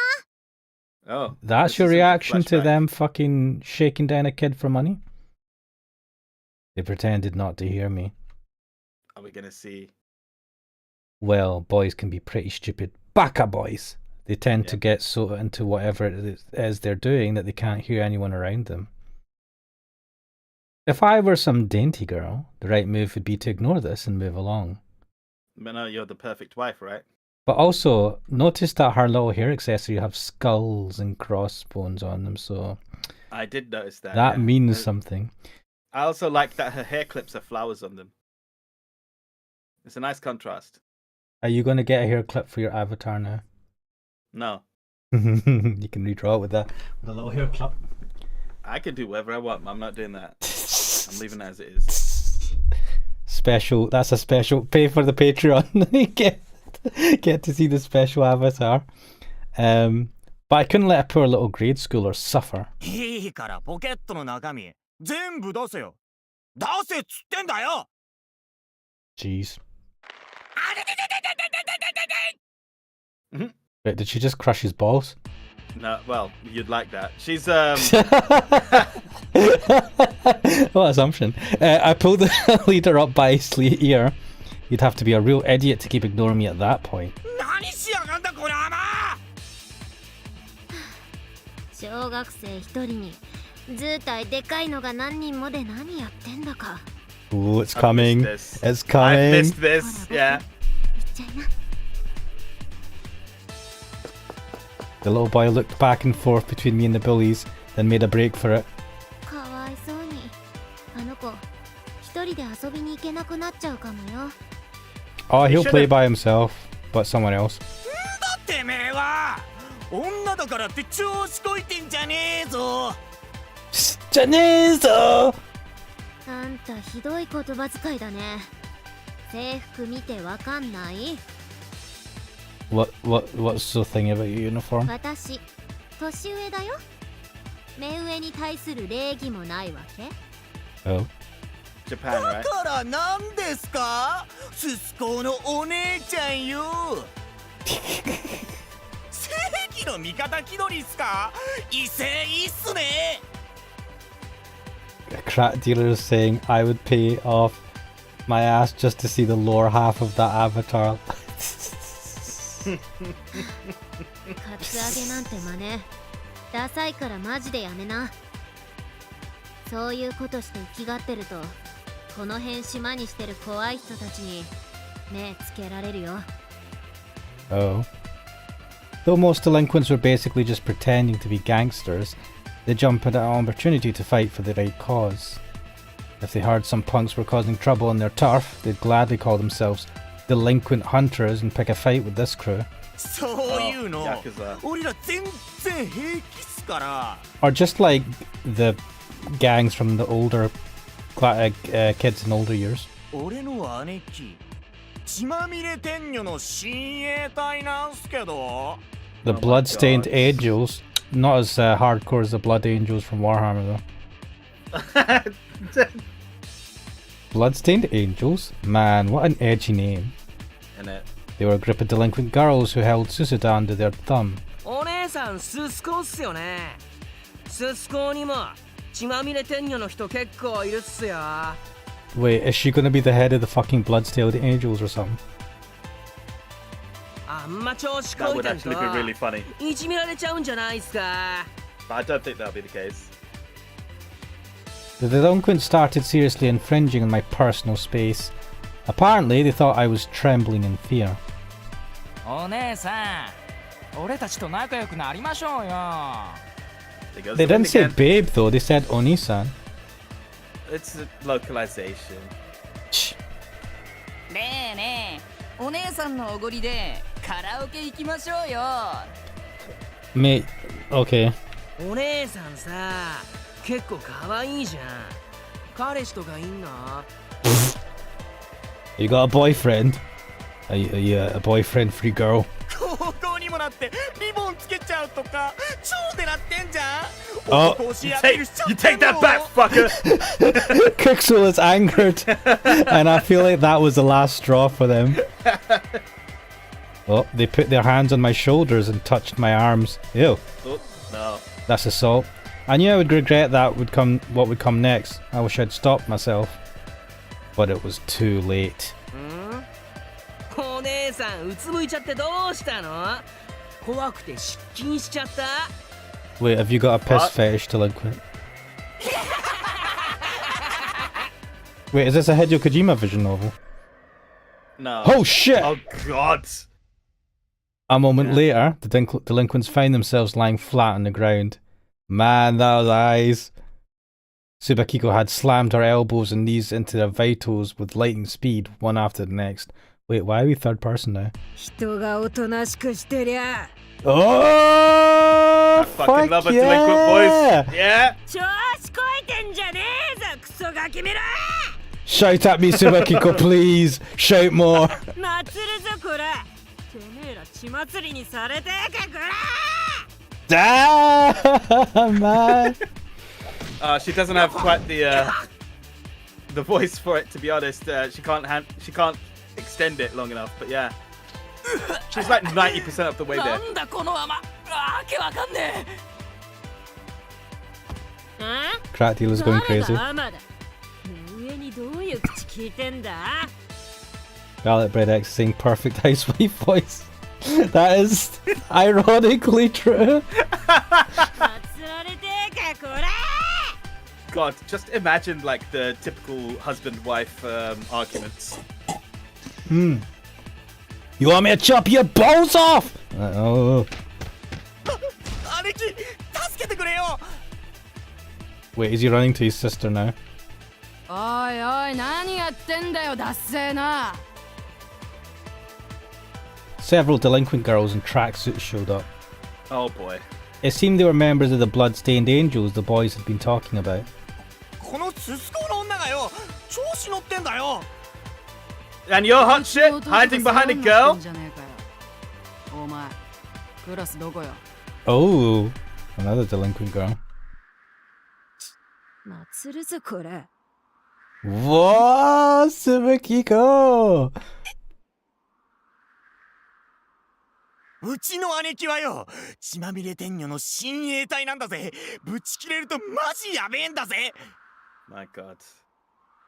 Oh. That's this your is a reaction to flashback. them fucking shaking down a kid for money? They pretended not to hear me. Are we gonna see? Well, boys can be pretty stupid. Baka boys! They tend to get so into whatever it is they're doing that they can't hear anyone around them. If I were some dainty girl, the right move would be to ignore this and move along. But no, you're the perfect wife, right? But also, notice that her little hair accessory have skulls and crossbones on them, so... I did notice that. That yeah. means something. I also like that her hair clips have flowers on them. It's a nice contrast. Are you going to get a hair clip for your avatar now? No. You can redraw it with a little hair clip. I can do whatever I want. I'm not doing that. I'm leaving it as it is. Special. That's a special. Pay for the Patreon. get to see the special avatar. But I couldn't let a poor little grade schooler suffer. いいからポケットの中身全部出せよ。出せっつってんだよ。 Jeez. あれれれれれれれれれ。 Wait, did she just crush his balls? No, well, you'd like that. She's What assumption. I pulled the leader up by his ear. You'd have to be a real idiot to keep ignoring me at that point. 何しやがんだこれ甘。小学生一人に図体でかいのが何人もで何やってんだか。 Ooh, it's coming. this. It's I coming. missed this. Yeah. 行っちゃいな。 The little boy looked back and forth between me and the bullies, then made a break for it. かわいそうに。あの子、一人で遊びに行けなくなっちゃうかもよ。 Oh, he'll should've- play by himself, but someone else. てめえは女だからって調子こいてんじゃねえぞ。じゃねえぞ。あんたひどい言葉遣いだね。制服見てわかんない？ What's the thing about your uniform? 私、年上だよ。目上に対する礼儀もないわけ？ Oh. Japan, だ right? からなんですか？ススコのお姉ちゃんよ。正義の味方気取りっすか？威勢いいっすね。A crack dealer is saying I would pay off my ass just to see the lower half of that avatar. カツアゲなんて真似。ダサいからマジでやめな。そういうことして生きがってると、この辺島にしてる怖い人たちに目つけられるよ。Oh. Though most delinquents were basically just pretending to be gangsters, they jump at an opportunity to fight for the right cause. If they heard some punks were causing trouble on their turf, they'd gladly call themselves delinquent hunters and pick a fight with this crew. そういうの、ヤクザ。俺ら全然平気っすから。Or just like the gangs from the older kids in older years. 俺の姉貴、血まみれ天女の親衛隊なんすけど。The Oh my bloodstained God. angels, not as hardcore as the blood angels from Warhammer though. Bloodstained angels? Man, what an edgy name. In it. They were a group of delinquent girls who held Susuda under their thumb. お姉さんススコっすよね。ススコにも血まみれ天女の人結構いるっすよ。 Wait, is she gonna be the head of the fucking bloodstained angels or something? あんま調子 That こい would てんと actually be really funny. いじめられちゃうんじゃないっすか。 But I don't think that'll be the case. The delinquents started seriously infringing on my personal space. Apparently, they thought I was trembling in fear. お姉さん、俺たちと仲良くなりましょうよ。 There goes They the wind didn't say again. babe though, they said Oni-san. It's a localization. Shh. ねえねえ、お姉さんのおごりでカラオケ行きましょうよ。 Mate, okay. お姉さんさ、結構可愛いじゃん。彼氏とかいんの？ You got a boyfriend? Are you a boyfriend-free girl? 高校にもなってリボンつけちゃうとか超狙ってんじゃん。 Oh, 男押し You アピー take, ルしちゃっ you て take んの that back, fucker! Kixel is angered, and I feel like that was the last straw for them. Oh, they put their hands on my shoulders and touched my arms. Ew, Oh, no. that's assault. I knew I would regret what would come next. I wish I'd stopped myself. But it was too late. お姉さんうつむいちゃってどうしたの？怖くて失禁しちゃった？ Wait, have you got a piss What? fetish, delinquent? Wait, is this a Hideo Kojima vision novel? No. Oh shit! Oh, God. A moment Yeah. later, the delinquents find themselves lying flat on the ground. Man, that was eyes. Subakiko had slammed her elbows and knees into their vitals with lightning speed, one after the next. Wait, why are we third person now? 人がおとなしくしてりゃ。 Oh, I fucking love a delinquent voice. Yeah. 調子こいてんじゃねえぞクソガキめら。 Shout at me, Subakiko, please. Shout more. 祭るぞこら。てめえら血祭りにされてけこら。 Damn, man. She doesn't have quite the voice for it, to be honest. She can't extend it long enough, but yeah. She's like 90% of the way な there. んだこの甘。わけわかんねえ。あ Crack dealer's going 誰 crazy. がアマだ。目上にどういう口聞いてんだ？ Garlic Bread X saying perfect housewife voice. That is ironically true. 祭られてけこら。 God, just imagine like the typical husband-wife arguments. You want me to chop your balls off? Oh. 姉貴助けてくれよ。 Wait, is he running to his sister now? おいおい何やってんだよダッセーな。 Several delinquent girls in tracksuits showed up. Oh boy. It seemed they were members of the Bloodstained Angels the boys had been talking about. このススコの女がよ調子乗ってんだよ And you're hot shit hiding behind a girl? お前クラスどこよ Oh, another delinquent girl. 祭るぞこれ Whoa, Subakiko! うちの姉貴はよ血まみれ天女の親衛隊なんだぜぶち切れるとマジやべえんだぜ My God.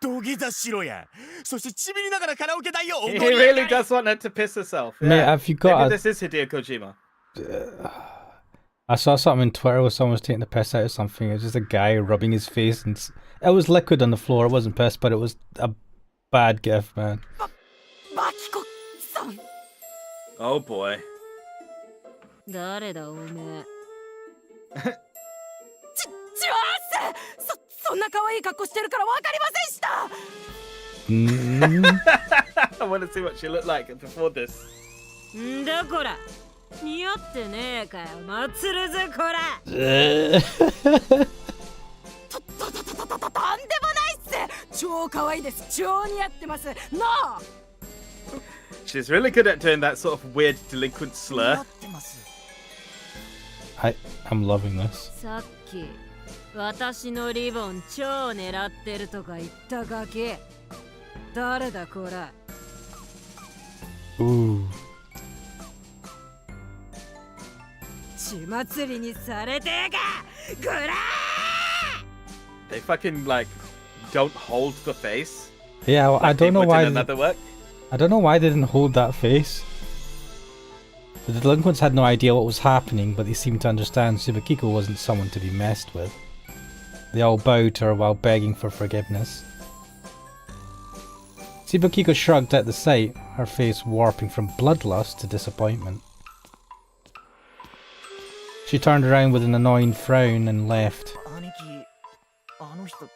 土下座しろやそしてちびりながらカラオケ代を He 踊り really does want her to piss herself. Mate, Yeah. have you got Maybe a- this is Hideo Kojima. I saw something on Twitter where someone was taking the piss out of something. It was just a guy rubbing his face and it was liquid on the floor. It wasn't piss, but it was a bad gif, man. バキコさん Oh boy. 誰だおめえチワースそんな可愛い格好してるから分かりませんした Mm. I want to see what she looked like before this. んだこら似合ってねえかよ祭るぜこらとんでもないっす超可愛いです超似合ってますなあ She's really good at doing that sort of weird delinquent slur. ってます I'm loving this. さっき私のリボン超狙ってるとか言ったガキ誰だこら Ooh. 血祭りにされてえかぐら They fucking like don't hold the face. Yeah, well, I Like they don't know would why. in another work. I don't know why they didn't hold that face. The delinquents had no idea what was happening, but they seemed to understand Subakiko wasn't someone to be messed with. They all bowed to her while begging for forgiveness. Subakiko shrugged at the sight, her face warping from bloodlust to disappointment. She turned around with an annoying frown and left. 兄貴あの人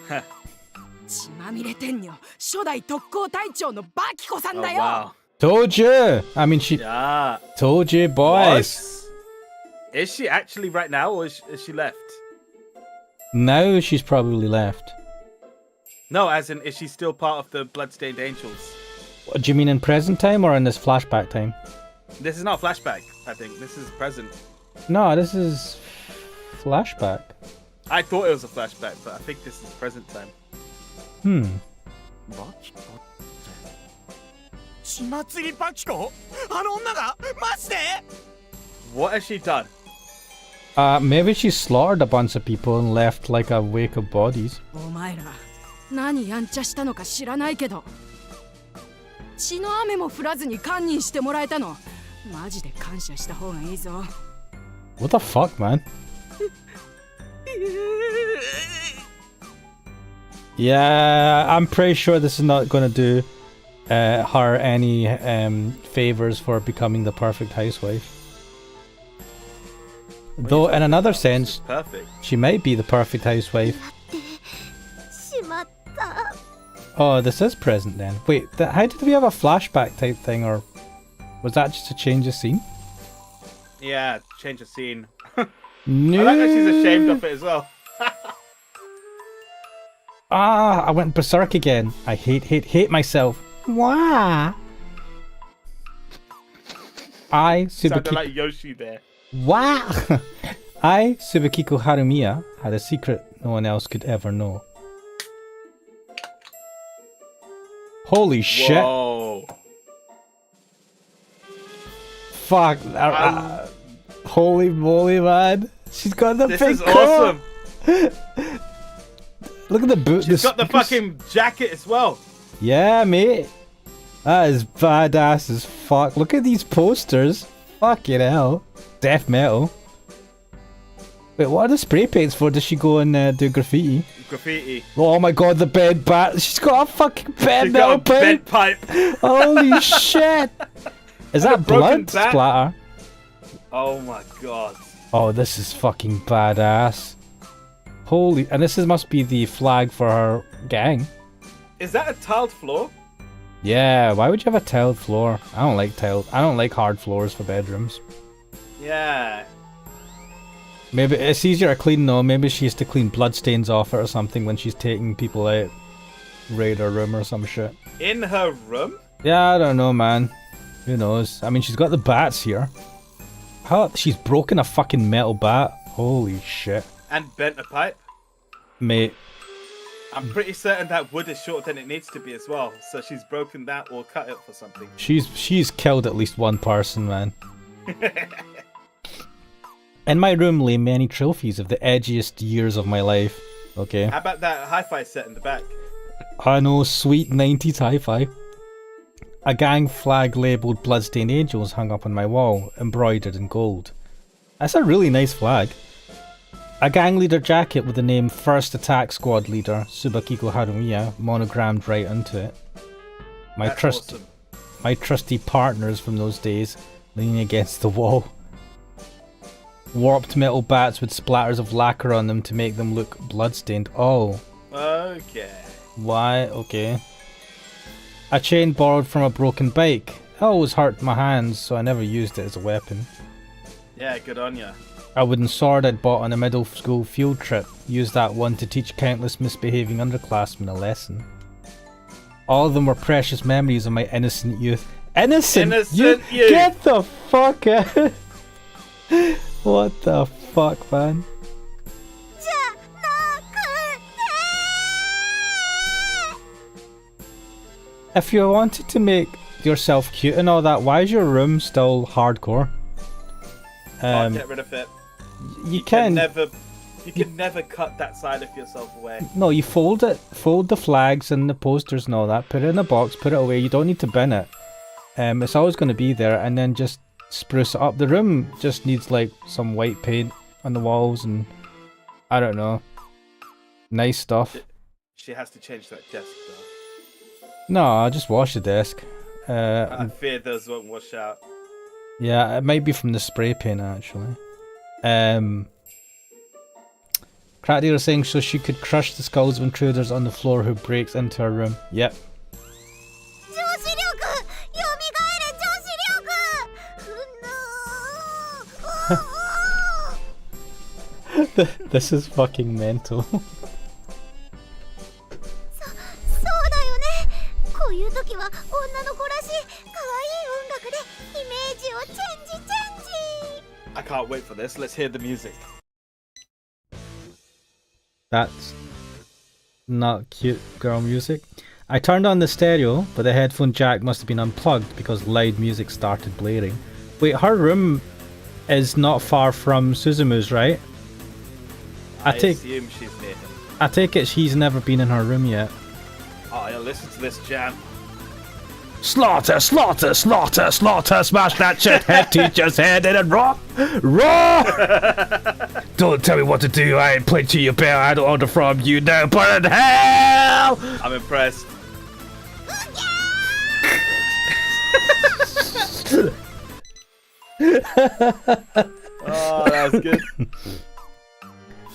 誰よ 血まみれ天女初代特攻隊長のバキコさん Oh だよ、 wow. Told you! I mean, she Yeah. told you, boys. What? Is she actually right now, or is she left? Now she's probably left. No, as in, is she still part of the Bloodstained Angels? What, do you mean in present time or in this flashback time? This is not flashback. I think this is present. No, this is flashback. I thought it was a flashback, but I think this is present time. バキコって血祭りバキコあの女がマジで What has she done? Maybe she slaughtered a bunch of people and left like a wake of bodies. お前ら何やんちゃしたのか知らないけど血の雨も降らずに堪忍してもらえたのマジで感謝した方がいいぞ What the fuck, man? Yeah, I'm pretty sure this is not going to do her any favors for becoming the perfect housewife. Though, in another sense, Perfect. she might be the perfect housewife. しまった Oh, this is present then. Wait, how did we have a flashback type thing, or was that just a change of scene? Yeah, change the scene. No. I like that she's ashamed of it as well. Ah, I went berserk again. I hate myself. Why? I, Sounded Subakiko... like Yoshi there. Why? I, Subakiko Harumiya, had a secret no one else could ever know. Holy shit. Whoa. Fuck. Holy moly, man. She's got the This big is coat. awesome. Look at the boot. She's got the fucking jacket as well. Yeah, mate. That is badass as fuck. Look at these posters. Fucking hell. Death metal. Wait, what are the spray paints for? Does she go and do graffiti? Graffiti. Oh my god, the bed bat. She's got a fucking bed She's metal got a bed paint. pipe. Holy shit. Is that broken blood bat. splatter? Oh my god. Oh, this is fucking badass. Holy, and this must be the flag for her gang. Is that a tiled floor? Yeah, why would you have a tiled floor? I don't like hard floors for bedrooms. Yeah. Maybe it's easier to clean though. Maybe she has to clean bloodstains off it or something when she's taking people out, raid her room or some shit. In her room? Yeah, I don't know, man. Who knows? I mean, she's got the bats here. How? She's broken a fucking metal bat. Holy shit. And bent a pipe? Mate. I'm pretty certain that wood is shorter than it needs to be as well. So she's broken that or cut it for something. She's killed at least one person, man. In my room lay many trophies of the edgiest years of my life. Okay. How about that hi-fi set in the back? I know, sweet 90s hi-fi. A gang flag labelled Bloodstained Angels hung up on my wall, embroidered in gold. That's a really nice flag. A gang leader jacket with the name First Attack Squad Leader, Tsubakiko Harumiya, monogrammed right into it. That's awesome. My trusty partners from those days, leaning against the wall. Warped metal bats with splatters of lacquer on them to make them look bloodstained. Oh. Okay. Why? Okay. A chain borrowed from a broken bike. It always hurt my hands, so I never used it as a weapon. Yeah, good on ya. A wooden sword I'd bought on a middle school field trip. Used that one to teach countless misbehaving underclassmen a lesson. All of them were precious memories of my innocent youth. Innocent youth? Get the fuck out! What the fuck, man? If you wanted to make yourself cute and all that, why is your room still hardcore? Get rid of it. You can never cut that side of yourself away. No, you fold it. Fold the flags and the posters and all that. Put it in a box, put it away. You don't need to bin it. It's always going to be there, and then just spruce it up. The room just needs like some white paint on the walls and I don't know, nice stuff. She has to change that desk though. No, I'll just wash the desk. I fear those won't wash out. Yeah, it might be from the spray paint actually. Crackdeal is saying so she could crush the skulls of intruders on the floor who breaks into her room. Yep. This is fucking mental. I can't wait for this. Let's hear the music. That's not cute girl music. I turned on the stereo, but the headphone jack must have been unplugged because loud music started blaring. Wait, her room is not far from Suzumu's, right? I assume she's near him. I take it she's never been in her room yet. Oh, yeah, listen to this jam. Slaughter, slaughter, slaughter, slaughter, smash that shit head teacher's head in and raw! Raw! Don't tell me what to do, I ain't playing to your bell, I don't order from you now, but in hell! I'm impressed. Oh, that was good.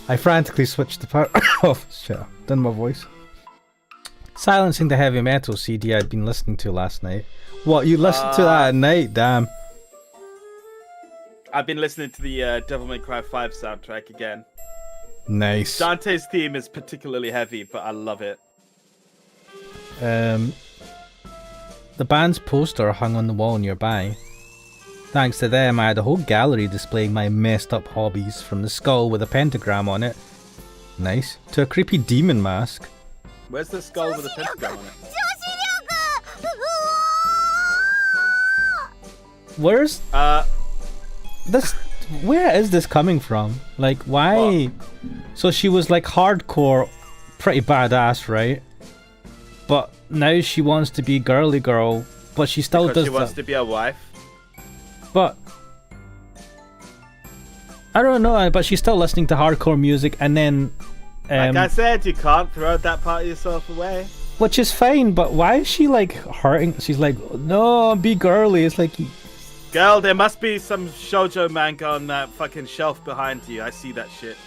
I frantically switched the power off. Shut up. Done my voice. Silencing the heavy metal CD I'd been listening to last night. What, you listened to that at night? Damn. I've been listening to the Devil May Cry 5 soundtrack again. Nice. Dante's theme is particularly heavy, but I love it. The band's poster hung on the wall nearby. Thanks to them, I had a whole gallery displaying my messed up hobbies, from the skull with a pentagram on it, nice, to a creepy demon mask. Where's the skull with a pentagram on it? Where's this? Where is this coming from? Like, why? What? So she was like hardcore, pretty badass, right? But now she wants to be girly girl, but she still Because does she wants to be a wife. But I don't know. But she's still listening to hardcore music, and then like I said, you can't throw that part of yourself away. which is fine. But why is she like hurting? She's like, no, be girly. It's like, Girl, there must be some shoujo manga on that fucking shelf behind you. I see that shit.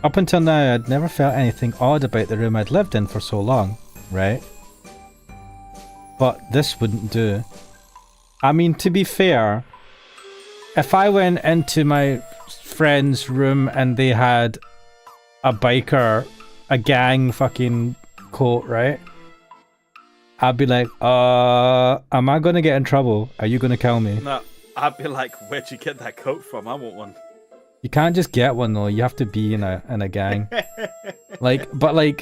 up until now, I'd never felt anything odd about the room I'd lived in for so long, right? But this wouldn't do. I mean, to be fair, if I went into my friend's room and they had a biker, a gang fucking coat, right? I'd be like, am I gonna get in trouble? Are you gonna kill me? No, I'd be like, where'd you get that coat from? I want one. You can't just get one though. You have to be in a gang. But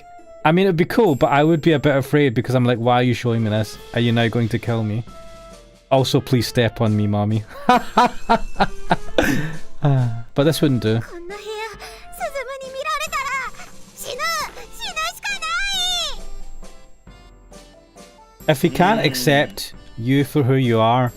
I mean, it'd be cool, but I would be a bit afraid because I'm like, why are you showing me this? Are you now going to kill me? Also, please step on me, mommy. But this wouldn't do. こんな部屋スズムに見られたら死ぬしかない If he can't accept you for who you are,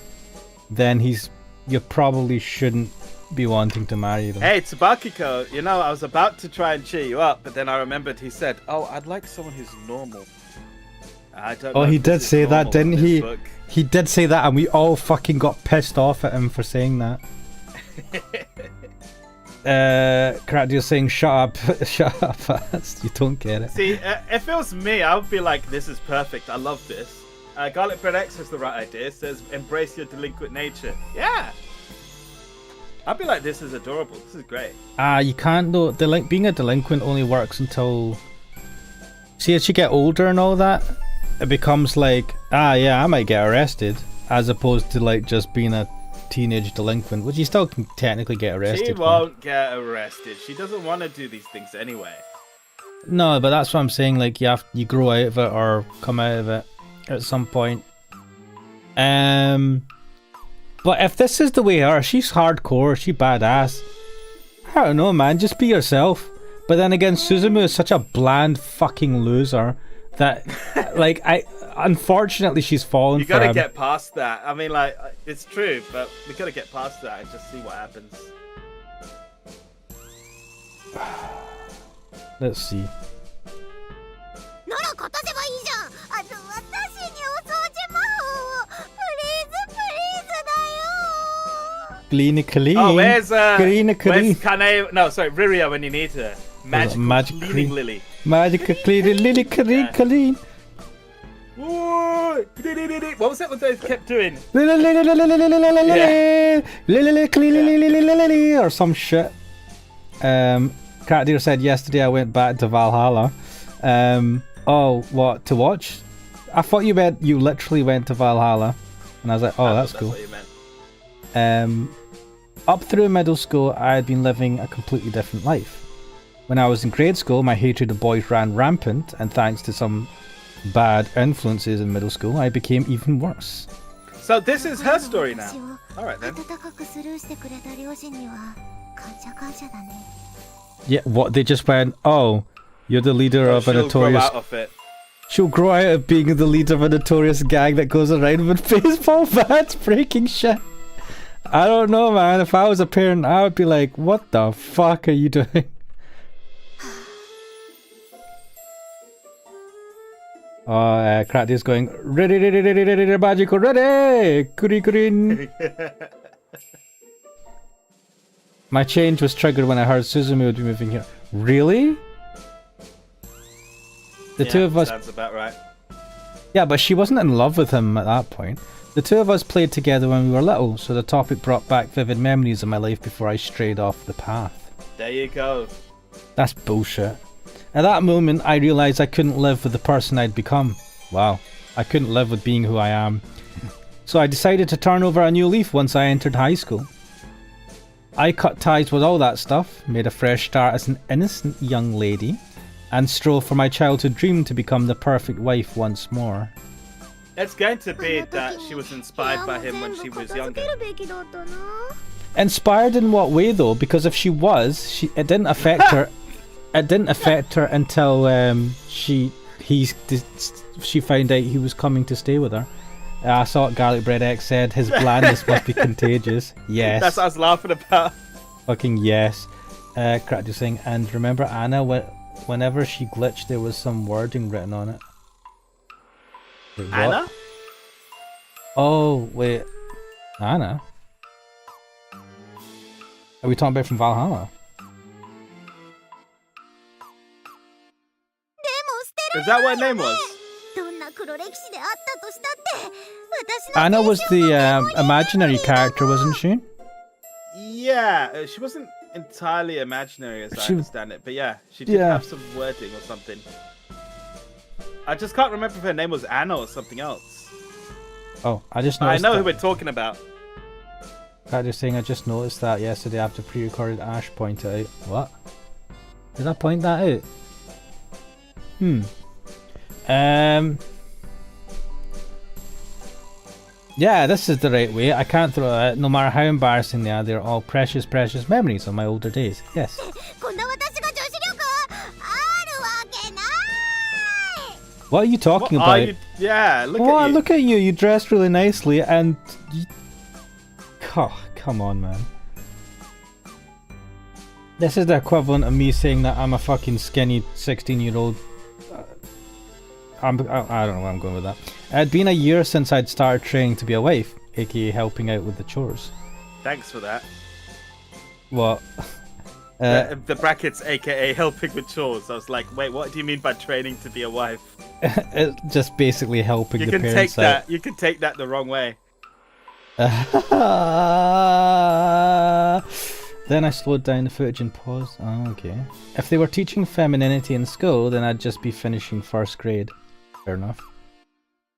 then you probably shouldn't be wanting to marry them. Hey, Tsubakiko, you know, I was about to try and cheer you up, but then I remembered he said, oh, I'd like someone who's normal. I don't know Oh, if he this did is say that, normal in didn't this he? book. He did say that, and we all fucking got pissed off at him for saying that. Character saying, shut up, shut up, you don't get it. See, if it was me, I would be like, this is perfect, I love this. Garlic Bread X has the right idea, it says, embrace your delinquent nature. Yeah! I'd be like, this is adorable, this is great. You can't though. Being a delinquent only works until... See, as you get older and all that, it becomes like, yeah, I might get arrested, as opposed to like just being a teenage delinquent, which you still can technically get arrested. She won't get arrested. She doesn't want to do these things anyway. No, but that's what I'm saying. Like you grow out of it or come out of it at some point. But if this is the way her, she's hardcore, she badass. I don't know, man. Just be yourself. But then again, Suzumu is such a bland fucking loser that, like, unfortunately, she's fallen for him. You gotta get past that. I mean, like, it's true, but we gotta get past that and just see what happens. Let's see. なら勝たせばいいじゃん。私にお掃除魔法をプリーズだよ。 Gleena clean. Oh, where's Gleena clean. Kane? No, sorry, Riria when you need her. Magic cleaning lily. Magical clean. Lily clean. Clean. Whoa! What was that what they kept doing? Or some shit. Cat Deer said yesterday I went back to Valhalla. Oh, what, to watch? I thought you literally went to Valhalla. And I was like, oh, that's cool. What you meant. Up through middle school, I had been living a completely different life. When I was in grade school, my hatred of boys ran rampant, and thanks to some bad influences in middle school, I became even worse. So this is her story now. Alright then. 温かくスルーしてくれた両親には感謝だね。 Yeah, what, they just went, oh, you're the leader of a She'll grow notorious... out of it. She'll grow out of being the leader of a notorious gang that goes around with baseball bats breaking shit. I don't know, man. If I was a parent, I would be like, what the fuck are you doing? Oh, Crack is going, ready, magical, ready! Kuri. My change was triggered when I heard Suzumu would be moving here. Really? The two of us... Sounds about right. Yeah, but she wasn't in love with him at that point. The two of us played together when we were little, so the topic brought back vivid memories of my life before I strayed off the path. There you go. That's bullshit. At that moment, I realised I couldn't live with the person I'd become. Wow, I couldn't live with being who I am. So I decided to turn over a new leaf once I entered high school. I cut ties with all that stuff, made a fresh start as an innocent young lady, and strove for my childhood dream to become the perfect wife once more. It's going to be that she was inspired by him when she was younger. Inspired in what way though? Because if she was, it didn't affect her. It didn't affect her until she found out he was coming to stay with her. I saw what Garlic Bread X said. His blandness must be contagious. Yes. That's what I was laughing about. Fucking yes. Crack just saying. And remember Anna? Whenever she glitched, there was some wording written on it. Wait, what? Anna? Oh wait, Anna. Are we talking about from Valhalla? Is that what her name was? 黒歴史であったとしたって私の Anna 青 was 春 the のメモリー imaginary character, wasn't she? Yeah, she wasn't entirely imaginary as I She- understand it, but yeah, she did Yeah. have some wording or something. I just can't remember if her name was Anna or something else. Oh, I just But I noticed know that. who we're talking about. Just saying, I just noticed that yesterday after pre-recorded. Ash pointed out. What? Did I point that out? Yeah, this is the right way. I can't throw it out. No matter how embarrassing they are, they're all precious, precious memories of my older days. Yes. こんな私が女子力あるわけない What are you talking What are about? you? Yeah, look Oh, at you. look at you. You dressed really nicely and... Oh, come on, man. This is the equivalent of me saying that I'm a fucking skinny 16-year-old. I don't know where I'm going with that. It had been a year since I'd started training to be a wife, aka helping out with the chores. Thanks for that. What? The brackets, aka helping with chores. I was like, wait, what do you mean by training to be a wife? It's just basically helping You the can take parents out. that. You can take that the wrong way. Then I slowed down the footage and paused. Oh, okay. If they were teaching femininity in school, then I'd just be finishing first grade. Fair enough.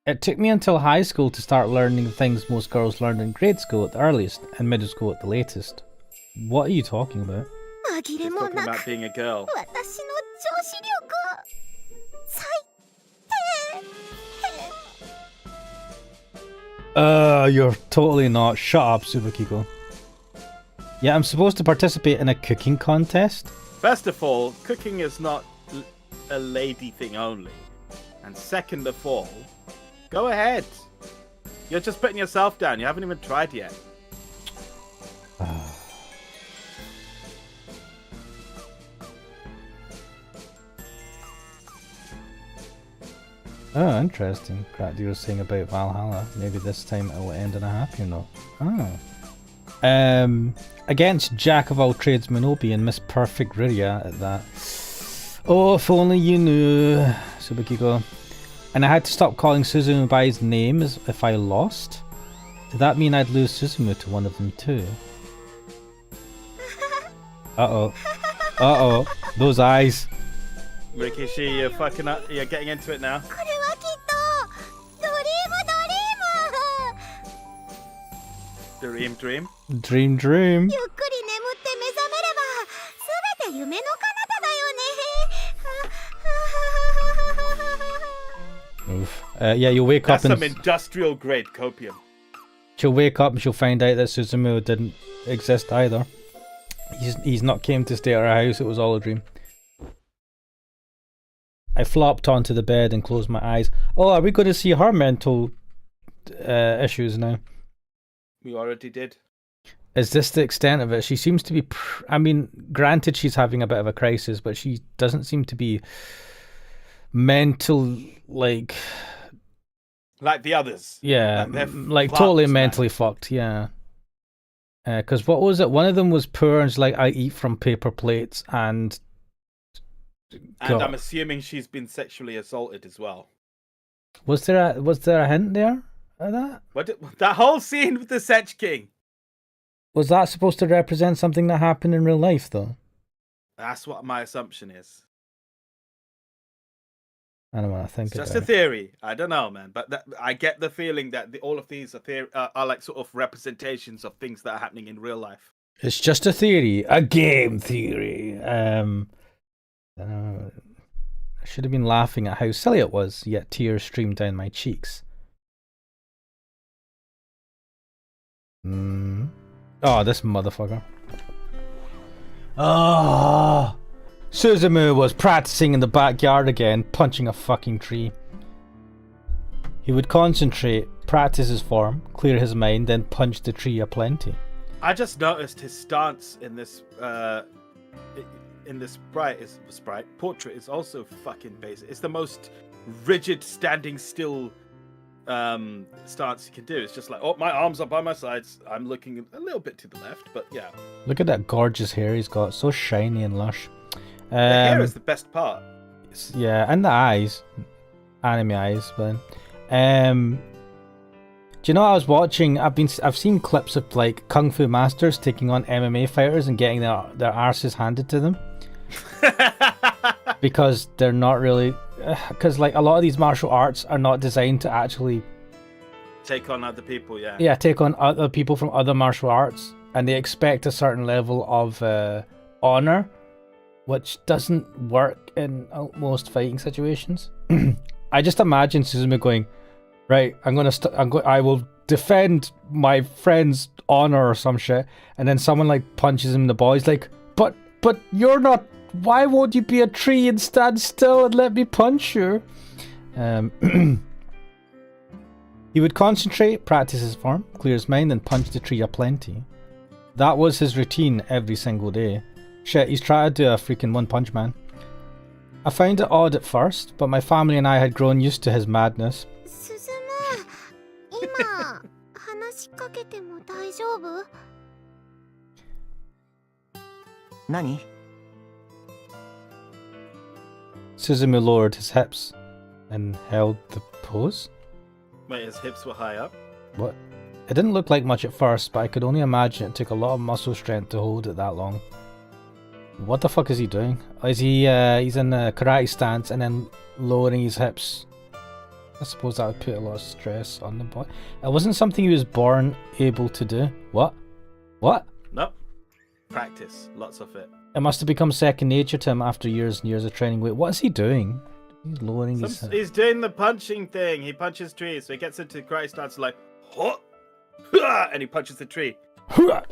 It took me until high school to start learning the things most girls learned in grade school at the earliest and middle school at the latest. What are you talking about? 紛れ She's も talking な about く being a girl. 私の女子力最低 You're totally not. Shut up, Super Kiko. Yeah, I'm supposed to participate in a cooking contest? First of all, cooking is not a lady thing only. And second of all, go ahead. You're just putting yourself down. You haven't even tried yet. Oh, interesting. Crackdy was saying about Valhalla. Maybe this time it will end on a happier note. Oh. Against Jack of all trades Minobi and Miss Perfect Riria at that. Oh, if only you knew, Subakiko. And I had to stop calling Suzumu by his name if I lost? Did that mean I'd lose Suzumu to one of them too? Uh-oh. Uh-oh. Those eyes. Rikishi, you're fucking up. You're getting into it now. これはきっとドリーム Dream. Dream, dream. ゆっくり眠って目覚めれば全て夢の彼方だよね Oof. Yeah, you'll wake That's up some and industrial grade copium. she'll wake up and she'll find out that Suzumu didn't exist either. He's not came to stay at her house, it was all a dream. I flopped onto the bed and closed my eyes. Oh, are we going to see her mental issues now? We already did. Is this the extent of it? She seems to be... I mean, granted she's having a bit of a crisis, but she doesn't seem to be mental, like... Like the others. Yeah, Like they're like fucked, totally man. mentally fucked, yeah. Because what was it? One of them was poor and it's like, I eat from paper plates and... And God. I'm assuming she's been sexually assaulted as well. Was there a hint there at that? That whole scene with the Sech King. Was that supposed to represent something that happened in real life, though? That's what my assumption is. I don't want to think It's just about a theory. I don't know, man. But I get the feeling that all of these are like sort of representations of things that are happening in real life. It's just a theory, a game theory. I should have been laughing at how silly it was, yet tears streamed down my cheeks. Oh, this motherfucker. Oh, Suzumu was practicing in the backyard again, punching a fucking tree. He would concentrate, practice his form, clear his mind, then punch the tree aplenty. I just noticed his stance in this portrait is also fucking basic. It's the most rigid standing still stance you can do. It's just like, oh, my arms are by my sides. I'm looking a little bit to the left, but yeah. Look at that gorgeous hair he's got, so shiny and lush. The hair is the best part. Yeah, and the eyes. anime eyes, but do you know what I was watching? I've seen clips of like kung fu masters taking on MMA fighters and getting their arses handed to them because they're not really because like a lot of these martial arts are not designed to actually Take on other people, yeah. yeah, take on other people from other martial arts, and they expect a certain level of honor, which doesn't work in most fighting situations. I just imagine Suzumu going, right, I will defend my friend's honor or some shit, and then someone like punches him in the ball. He's like, but you're not. Why won't you be a tree and stand still and let me punch you? He would concentrate, practice his form, clear his mind, and punch the tree aplenty. That was his routine every single day. Shit, he's trying to do a freaking One Punch Man. I found it odd at first, but my family and I had grown used to his madness. 進む今話しかけても大丈夫？何？ Suzumu lowered his hips and held the pose. Wait, his hips were high up? What? It didn't look like much at first, but I could only imagine it took a lot of muscle strength to hold it that long. What the fuck is he doing? Is he, he's in a karate stance and then lowering his hips? I suppose that would put a lot of stress on the boy. It wasn't something he was born able to do. What? What? Nope. Practice. Lots of it. It must have become second nature to him after years and years of training. Wait, what is he doing? He's lowering his hips. He's doing the punching thing. He punches trees. So he gets into karate stance like, "Hot," "Hua," and he punches the tree. Hua!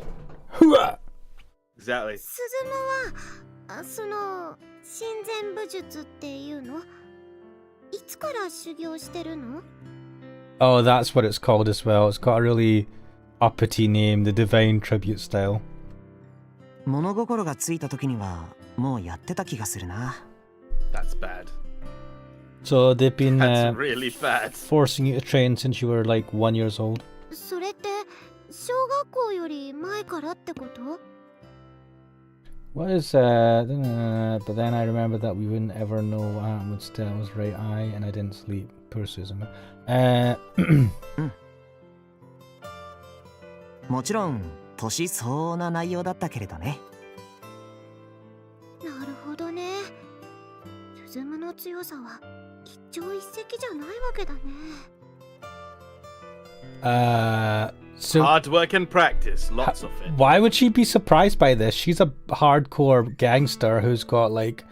Hua! Exactly. 進むはその親善武術っていうの？いつから修行してるの？ Oh, that's what it's called as well. It's got a really uppity name, the Divine Tribute Style. 物心がついた時にはもうやってた気がするな。That's bad. So they've been That's really bad. forcing you to train since you were like 1 year old. それって小学校より前からってこと？ What is but then I remember that we wouldn't ever know what happened with Stella's right eye and I didn't sleep. Poor Suzumu. もちろん年相応な内容だったけれどね。なるほどね。進むの強さは一朝一夕じゃないわけだね。So Hard work and practice. Lots of it. why would she be surprised by this? She's a hardcore gangster who's got like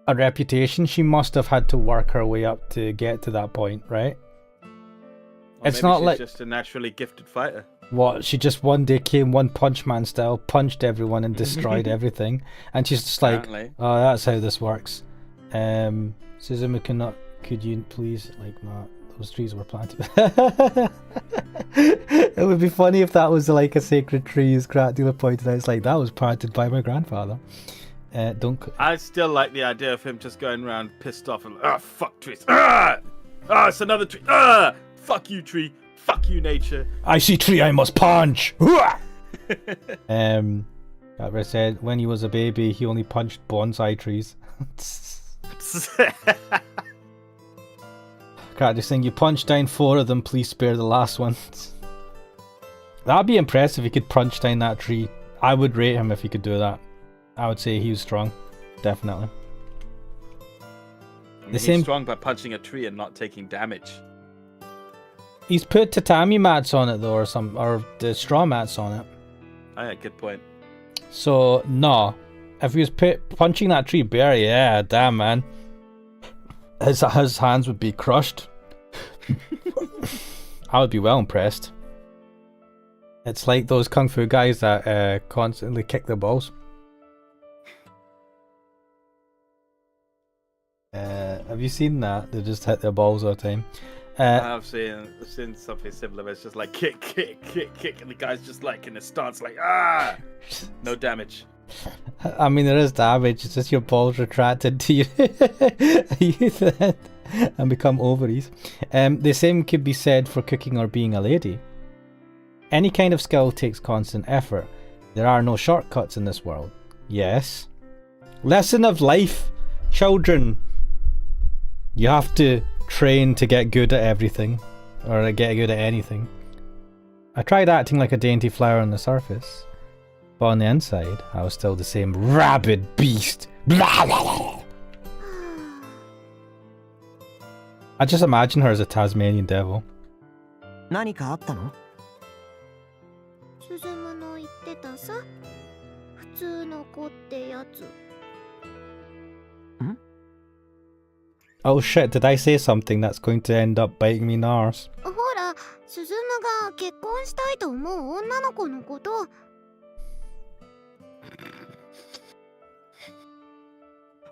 a reputation. She must have had to work her way up to get to that point, right? Or It's maybe not she's like just a naturally gifted fighter. what she just one day came One Punch Man style, punched everyone and destroyed everything, and she's just like, Apparently. oh, that's how this works. Suzumu, could you please like not? Those trees were planted. It would be funny if that was like a sacred tree, as Crack Dealer pointed out. It's like that was planted by my grandfather. Don't. I still like the idea of him just going around pissed off and fuck trees. It's another tree. Fuck you, tree. Fuck you, nature. I see tree, I must punch. Gabra said when he was a baby, he only punched bonsai trees. Crack just saying you punch down 4 of them, please spare the last one. That'd be impressive if he could punch down that tree. I would rate him if he could do that. I would say he was strong, definitely. He's same- strong by punching a tree and not taking damage. He's put tatami mats on it though, or the straw mats on it. Oh, yeah, good point. So no, if he was punching that tree bare, yeah, damn man, his hands would be crushed. I would be well impressed. It's like those kung fu guys that constantly kick their balls. Have you seen that? They just hit their balls all the time. I've seen something similar where it's just like kick, kick, kick, kick, and the guy's just like in a stance like, no damage. I mean, there is damage. It's just your balls retracted to you and become ovaries. The same could be said for cooking or being a lady. Any kind of skill takes constant effort. There are no shortcuts in this world. Yes. Lesson of life, children. You have to trained to get good at everything, or get good at anything. I tried acting like a dainty flower on the surface, but on the inside, I was still the same rabid beast. Blah, blah, blah. I just imagine her as a Tasmanian devil. 何かあったの？スズムの言ってたさ、普通の子ってやつ。 Oh shit, did I say something that's going to end up biting me in the arse? ほら、スズムが結婚したいと思う女の子のこと。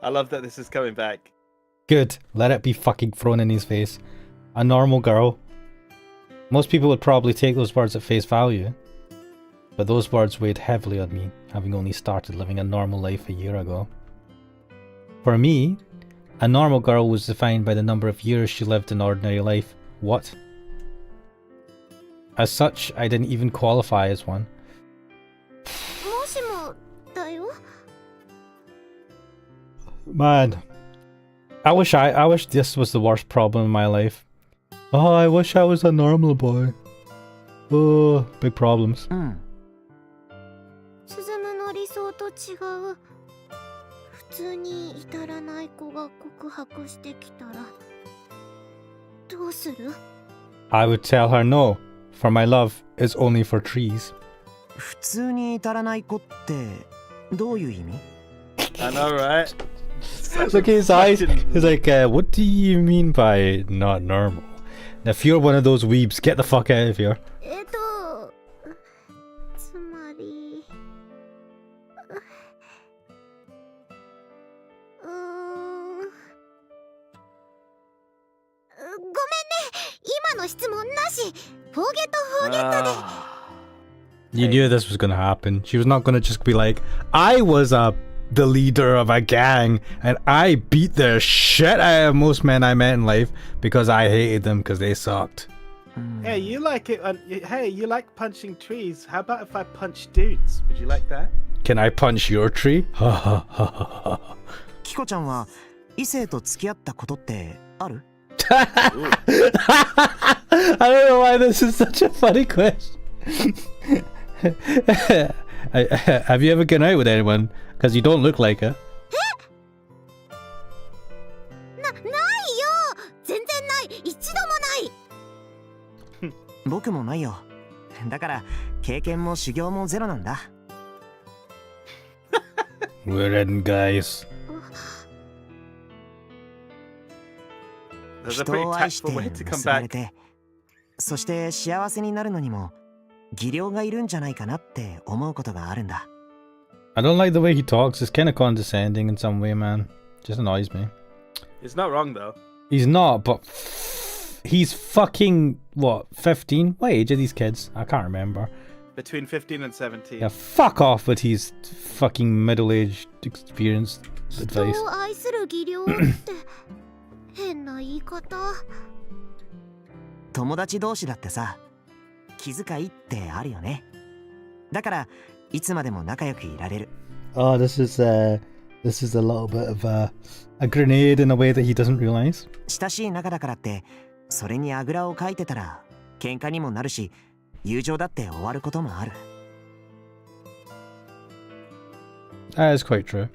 I love that this is coming back. Good, let it be fucking thrown in his face. A normal girl. Most people would probably take those words at face value, but those words weighed heavily on me, having only started living a normal life a year ago. For me, a normal girl was defined by the number of years she lived an ordinary life. What? As such, I didn't even qualify as one. もしもだよ。 Man, I wish this was the worst problem in my life. Oh, I wish I was a normal boy. Oh, big problems. うん。スズムの理想と違う。普通に至らない子が告白してきたらどうする？ I would tell her no, for my love is only for trees. 普通に至らない子ってどういう意味？ I know, right? Look at his eyes. He's like, what do you mean by not normal? If you're one of those weebs, get the fuck out of here. つまりごめんね、今の質問なし。フォーゲットフォーゲットで。You knew this was gonna happen. She was not gonna just be like, I was the leader of a gang and I beat the shit out of most men I met in life because I hated them because they sucked. Hey, you like it? Hey, you like punching trees? How about if I punch dudes? Would you like that? Can I punch your tree? Ha ha ha ha. キコちゃんは異性と付き合ったことってある？ I don't know why this is such a funny question. Have you ever gone out with anyone? Because you don't look like her. ないよ。全然ない。一度もない。僕もないよ。だから経験も修行もゼロなんだ。We're in, guys. There's a 人 pretty を愛して tactful way to come 結ばれ back. て、そして幸せになるのにも技量がいるんじゃないかなって思うことがあるんだ。I don't like the way he talks. It's kind of condescending in some way, man. Just annoys me. He's not wrong though. He's not, but he's fucking, what, 15? What age are these kids? I can't remember. Between 15 and 17. Yeah, fuck off with his fucking middle-aged experienced 人 advice. を愛する技量って変な言い方。友達同士だってさ、気遣いってあるよね。だからいつまでも仲良くいられる。Oh, this is a little bit of a grenade in a way that he doesn't realize. 親しい仲だからってそれにあぐらをかいてたら喧嘩にもなるし、友情だって終わることもある。That is quite true.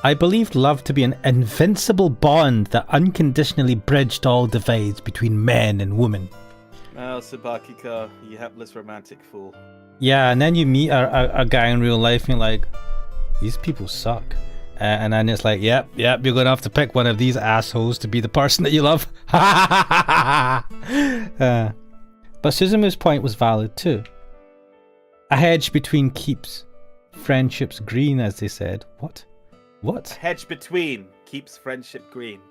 I believed love to be an invincible bond that unconditionally bridged all divides between men and women. Oh, Tsubakika, you hapless romantic fool. Yeah, and then you meet a guy in real life and you're like, these people suck. And then it's like, yep, you're going to have to pick one of these assholes to be the person that you love. But Suzumu's point was valid too. A hedge between keeps friendships green, as they said. What? What? A hedge between keeps friendship green.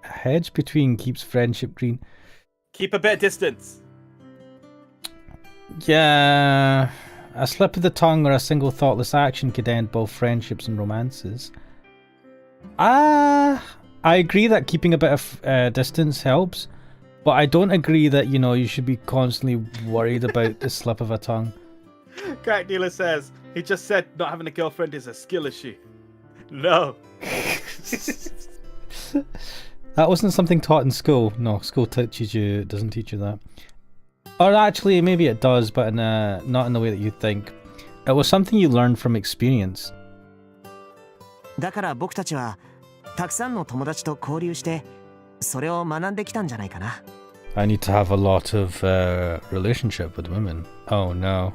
A hedge between keeps friendship green. Keep a bit of distance. Yeah, a slip of the tongue or a single thoughtless action could end both friendships and romances. I agree that keeping a bit of distance helps, but I don't agree that, you know, you should be constantly worried about the slip of a tongue. Crack dealer says he just said not having a girlfriend is a skill issue. No, That wasn't something taught in school. No, school doesn't teach you that. Or actually, maybe it does, but not in the way that you think. It was something you learned from experience. だから僕たちはたくさんの友達と交流してそれを学んできたんじゃないかな。I need to have a lot of relationship with women. Oh no.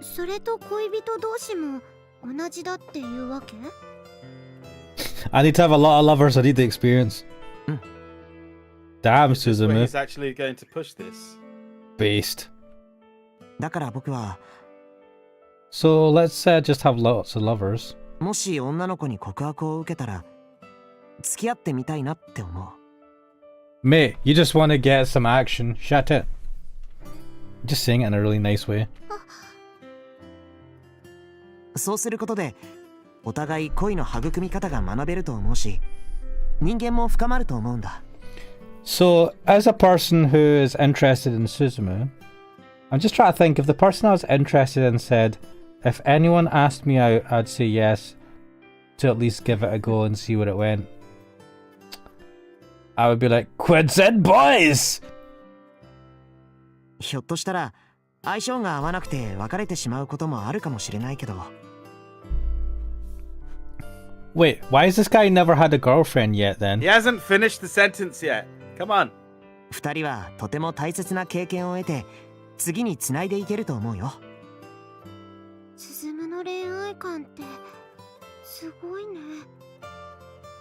それと恋人同士も同じだっていうわけ？ I need to have a lot of lovers. I need the experience. Damn, Wait, Suzumu. he's actually going to push this. Based. だから僕は So let's just have lots of lovers. もし女の子に告白を受けたら付き合ってみたいなって思う。 Mate, you just want to get some action. Shut it. Just saying it in a really nice way. そうすることでお互い恋の育み方が学べると思うし人間も深まると思うんだ。 So, as a person who is interested in Suzumu, I'm just trying to think, if the person I was interested in said, if anyone asked me out, I'd say yes, to at least give it a go and see where it went. I would be like, Quids and boys! ひょっとしたら相性が合わなくて別れてしまうこともあるかもしれないけど。 Wait, why has this guy never had a girlfriend yet then? He hasn't finished the sentence yet. Come on. 二人はとても大切な経験を得て次に繋いでいけると思うよ。進の恋愛観ってすごいね。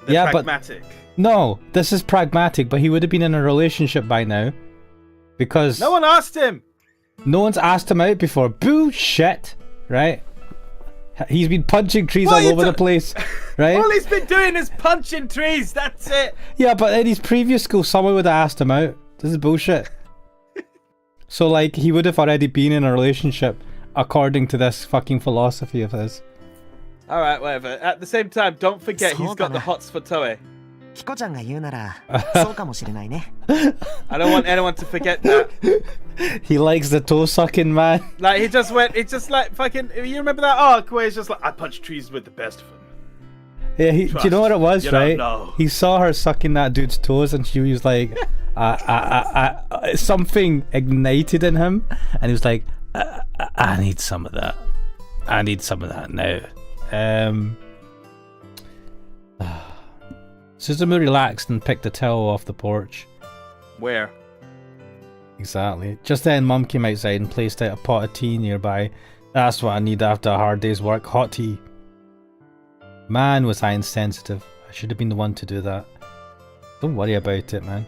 They're Yeah, but- pragmatic. No, this is pragmatic, but he would have been in a relationship by now. Because No one asked him. no one's asked him out before. Bullshit, right? He's been punching trees What all are you over the ta- place, right? All he's been doing is punching trees. That's it. Yeah, but in his previous school, someone would have asked him out. This is bullshit. So, like, he would have already been in a relationship according to this fucking philosophy of his. All right, whatever. At the same time, don't forget he's got the そうだな。 hots for Toei. ヒコちゃんが言うならそうかもしれないね。 I don't want anyone to forget that. He likes the toe sucking, man. Like he just like fucking. You remember that arc where he's just like, I punch trees with the best of them. Yeah, do you know what it was, You don't right? know. He saw her sucking that dude's toes, and she was like, something ignited in him, and he was like, I need some of that. I need some of that now. Suzumu relaxed and picked a towel off the porch. Where? Exactly. Just then, Mum came outside and placed out a pot of tea nearby. That's what I need after a hard day's work. Hot tea. Man, was I insensitive. I should have been the one to do that. Don't worry about it, man.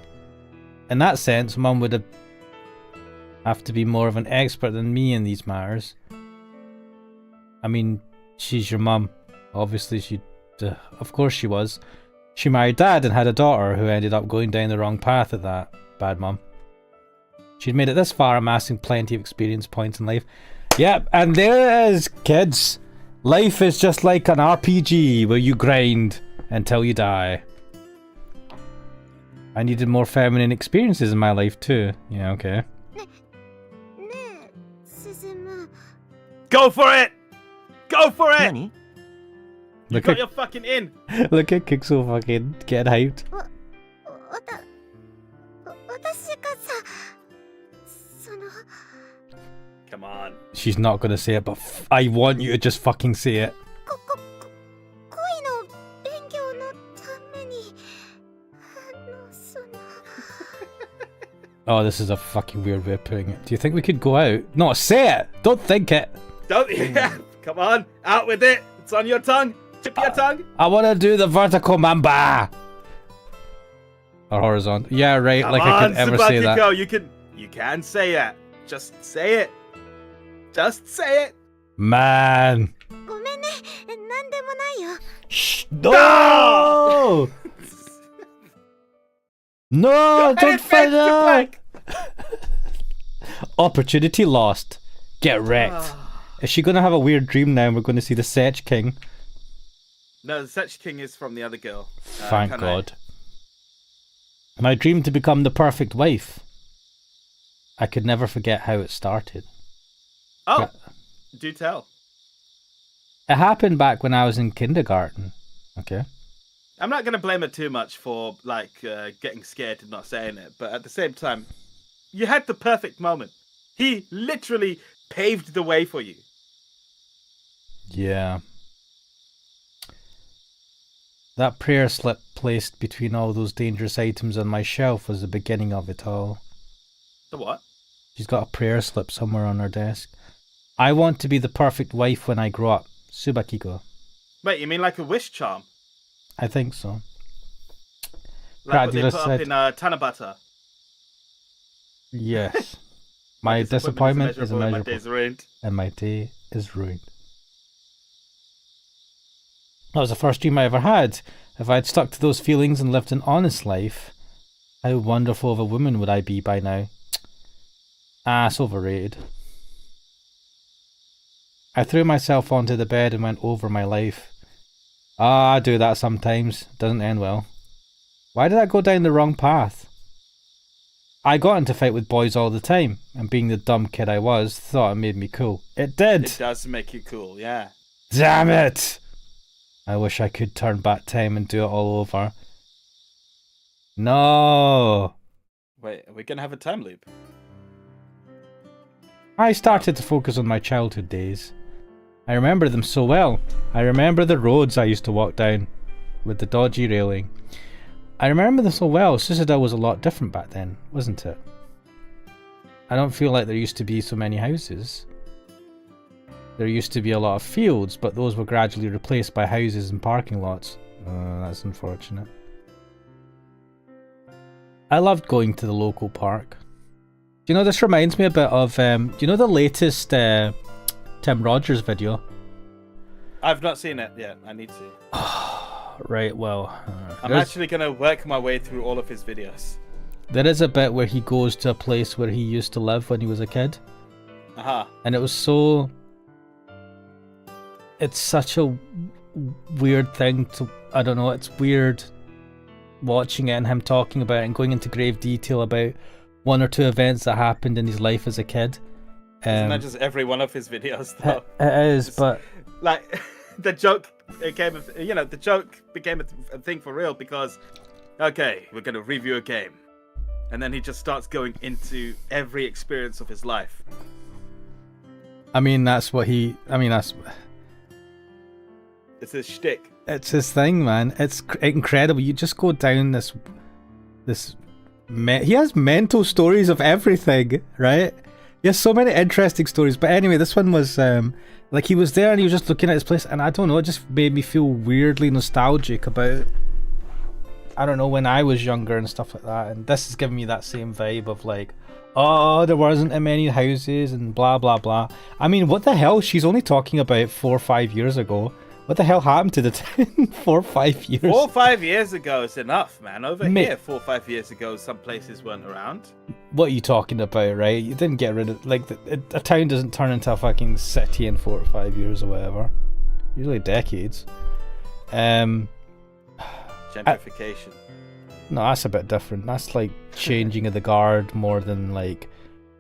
In that sense, Mum would have to be more of an expert than me in these matters. I mean, she's your mum. Obviously, of course she was. She married Dad and had a daughter who ended up going down the wrong path at that. Bad mum. She'd made it this far, amassing plenty of experience points in life. Yep, and there it is, kids. Life is just like an RPG where you grind until you die. I needed more feminine experiences in my life too. Yeah, okay. ねえ、進む。 Go for it! Go for it! 何？ You Look got at your fucking in. look at Kixel fucking getting hyped. 私がさ、その。 Come on. She's not gonna say it, but I want you to just fucking say it. 恋の勉強のためにその Oh, this is a fucking weird way of putting it. Do you think we could go out? No, say it! Don't think it! Don't. Yeah. Come on. Out with it. It's on your tongue. Tip your tongue. I wanna do the vertical mamba! Or horizontal. Yeah, right, Come like on, I could ever say that. Sabatiko, you can say it. Just say it. Just say it. Man! ごめんね、なんでもないよ。 Shh! No! No! Edit Don't fade fight to out! black. Opportunity lost. Get wrecked. Is she gonna have a weird dream now and we're gonna see the Sech King? No, the Sech King is from the other girl. Thank Kanai. God. My dream to become the perfect wife. I could never forget how it started. Oh, do tell. It happened back when I was in kindergarten. Okay. I'm not gonna blame her too much for like getting scared and not saying it, but at the same time, you had the perfect moment. He literally paved the way for you. Yeah. That prayer slip placed between all those dangerous items on my shelf was the beginning of it all. The what? She's got a prayer slip somewhere on her desk. I want to be the perfect wife when I grow up. Subakiko. Wait, you mean like a wish charm? I think so. Like what they Radula put up said- in Tanabata? Yes. My disappointment is My immeasurable. day's ruined. And my day is ruined. That was the first dream I ever had. If I had stuck to those feelings and lived an honest life, how wonderful of a woman would I be by now? Ah, it's overrated. I threw myself onto the bed and went over my life. Ah, I do that sometimes. Doesn't end well. Why did I go down the wrong path? I got into fight with boys all the time, and being the dumb kid I was, thought it made me cool. It did! It does make you cool, yeah. Damn it! I wish I could turn back time and do it all over. No! Wait, are we gonna have a time loop? I started to focus on my childhood days. I remember them so well. I remember the roads I used to walk down with the dodgy railing. I remember them so well. Susadale was a lot different back then, wasn't it? I don't feel like there used to be so many houses. There used to be a lot of fields, but those were gradually replaced by houses and parking lots. That's unfortunate. I loved going to the local park. Do you know, this reminds me a bit of, do you know the latest Tim Rogers video? I've not seen it yet. I need to. Right, well... I'm actually going to work my way through all of his videos. There is a bit where he goes to a place where he used to live when he was a kid. Aha. And it was so... It's such a weird thing to... I don't know, it's weird watching it and him talking about it and going into grave detail about one or two events that happened in his life as a kid. Isn't that just every one of his videos, though? It is, Just, but... Like, the joke became, the joke became a thing for real because, okay, we're going to review a game. And then he just starts going into every experience of his life. I mean, that's what he... I mean, that's... It's his shtick. It's his thing, man. It's incredible. You just go down this... He has mental stories of everything, right? He has so many interesting stories. But anyway, this one was... like, he was there and he was just looking at his place, and I don't know, it just made me feel weirdly nostalgic about... I don't know, when I was younger and stuff like that. And this is giving me that same vibe of like, oh, there wasn't that many houses and blah, blah, blah. I mean, what the hell? She's only talking about 4 or 5 years ago. What the hell happened to the 4 or 5 years? 4 or 5 years ago is enough, man. Over Mate. here, 4 or 5 years ago, some places weren't around. What are you talking about, right? You didn't get rid of... Like, a town doesn't turn into a fucking city in 4 or 5 years or whatever. Usually decades. Gentrification. No, that's a bit different. That's like changing of the guard more than like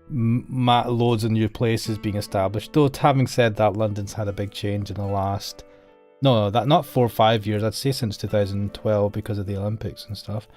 loads of new places being established. Though, having said that, London's had a big change in the last... No, that not 4 or 5 years. I'd say since 2012 because of the Olympics and stuff.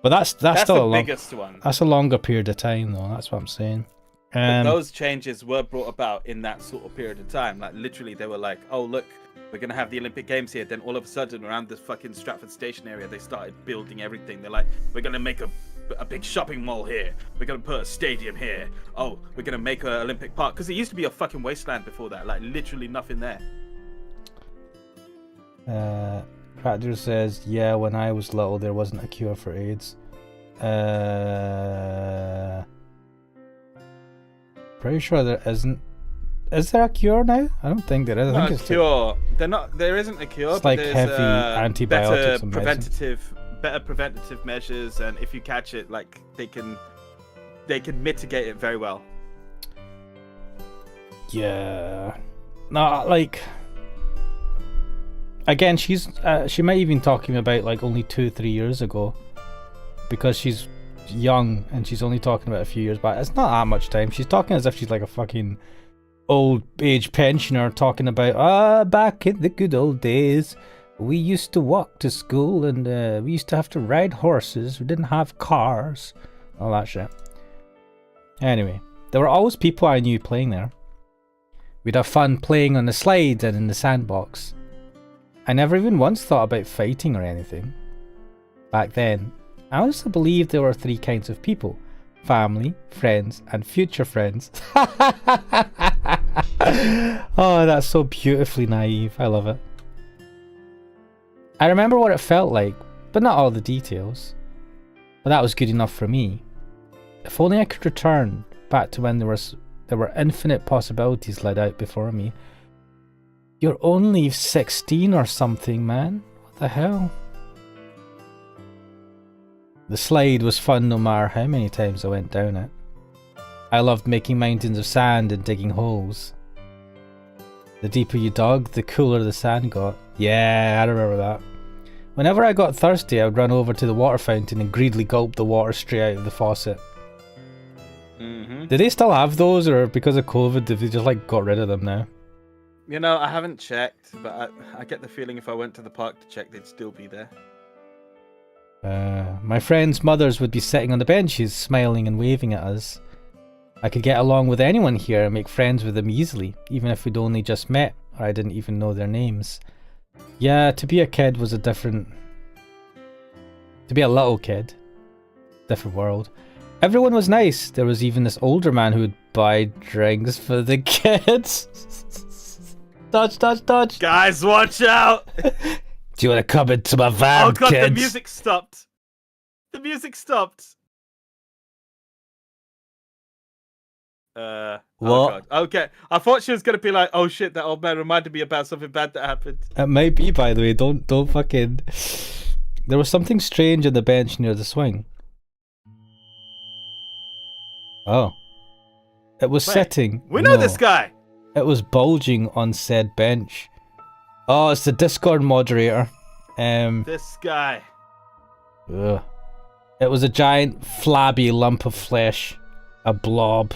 But that's still the a long... biggest one. That's a longer period of time, though. That's what I'm saying. But those changes were brought about in that sort of period of time. Like, literally, they were like, oh, look, we're going to have the Olympic Games here. Then all of a sudden, around the fucking Stratford Station area, they started building everything. They're like, we're going to make a big shopping mall here. We're going to put a stadium here. Oh, we're going to make an Olympic Park. Because it used to be a fucking wasteland before that. Like, literally nothing there. Cracker says, yeah, when I was little, there wasn't a cure for AIDS. Pretty sure there isn't. Is there a cure now? I don't think there is. I think it's cure. There isn't a cure. It's but like there's, heavy antibiotics and better preventative measures, and if you catch it, like they can mitigate it very well. Yeah. No, like... Again, she might even talking about like only 2-3 years ago, because she's young and she's only talking about a few years back. It's not that much time. She's talking as if she's like a fucking old age pensioner talking about back in the good old days. We used to walk to school, and we used to have to ride horses. We didn't have cars. All that shit. Anyway, there were always people I knew playing there. We'd have fun playing on the slides and in the sandbox. I never even once thought about fighting or anything. Back then, I also believed there were 3 kinds of people: family, friends, and future friends. Oh, that's so beautifully naive. I love it. I remember what it felt like, but not all the details. But that was good enough for me. If only I could return back to when there were infinite possibilities laid out before me. You're only 16 or something, man. What the hell? The slide was fun no matter how many times I went down it. I loved making mountains of sand and digging holes. The deeper you dug, the cooler the sand got. Yeah, I remember that. Whenever I got thirsty, I would run over to the water fountain and greedily gulp the water straight out of the faucet. Do they still have those, or because of COVID, have they just like got rid of them now? You know, I haven't checked, but I get the feeling if I went to the park to check, they'd still be there. My friends' mothers would be sitting on the benches, smiling and waving at us. I could get along with anyone here and make friends with them easily, even if we'd only just met, or I didn't even know their names. Yeah, to be a kid was to be a little kid. Different world. Everyone was nice. There was even this older man who would buy drinks for the kids. Touch, touch, touch. Guys, watch out! Do you want to come into my van, Oh god, kids? the music stopped. The music stopped. What? Oh god. Okay. I thought she was gonna be like, oh shit, that old man reminded me about something bad that happened. It might be, by the way. Don't fucking... There was something strange on the bench near the swing. Oh. It was Wait, sitting... We know this guy! It was bulging on said bench. Oh, it's the Discord moderator. This guy. Ugh. It was a giant flabby lump of flesh. A blob.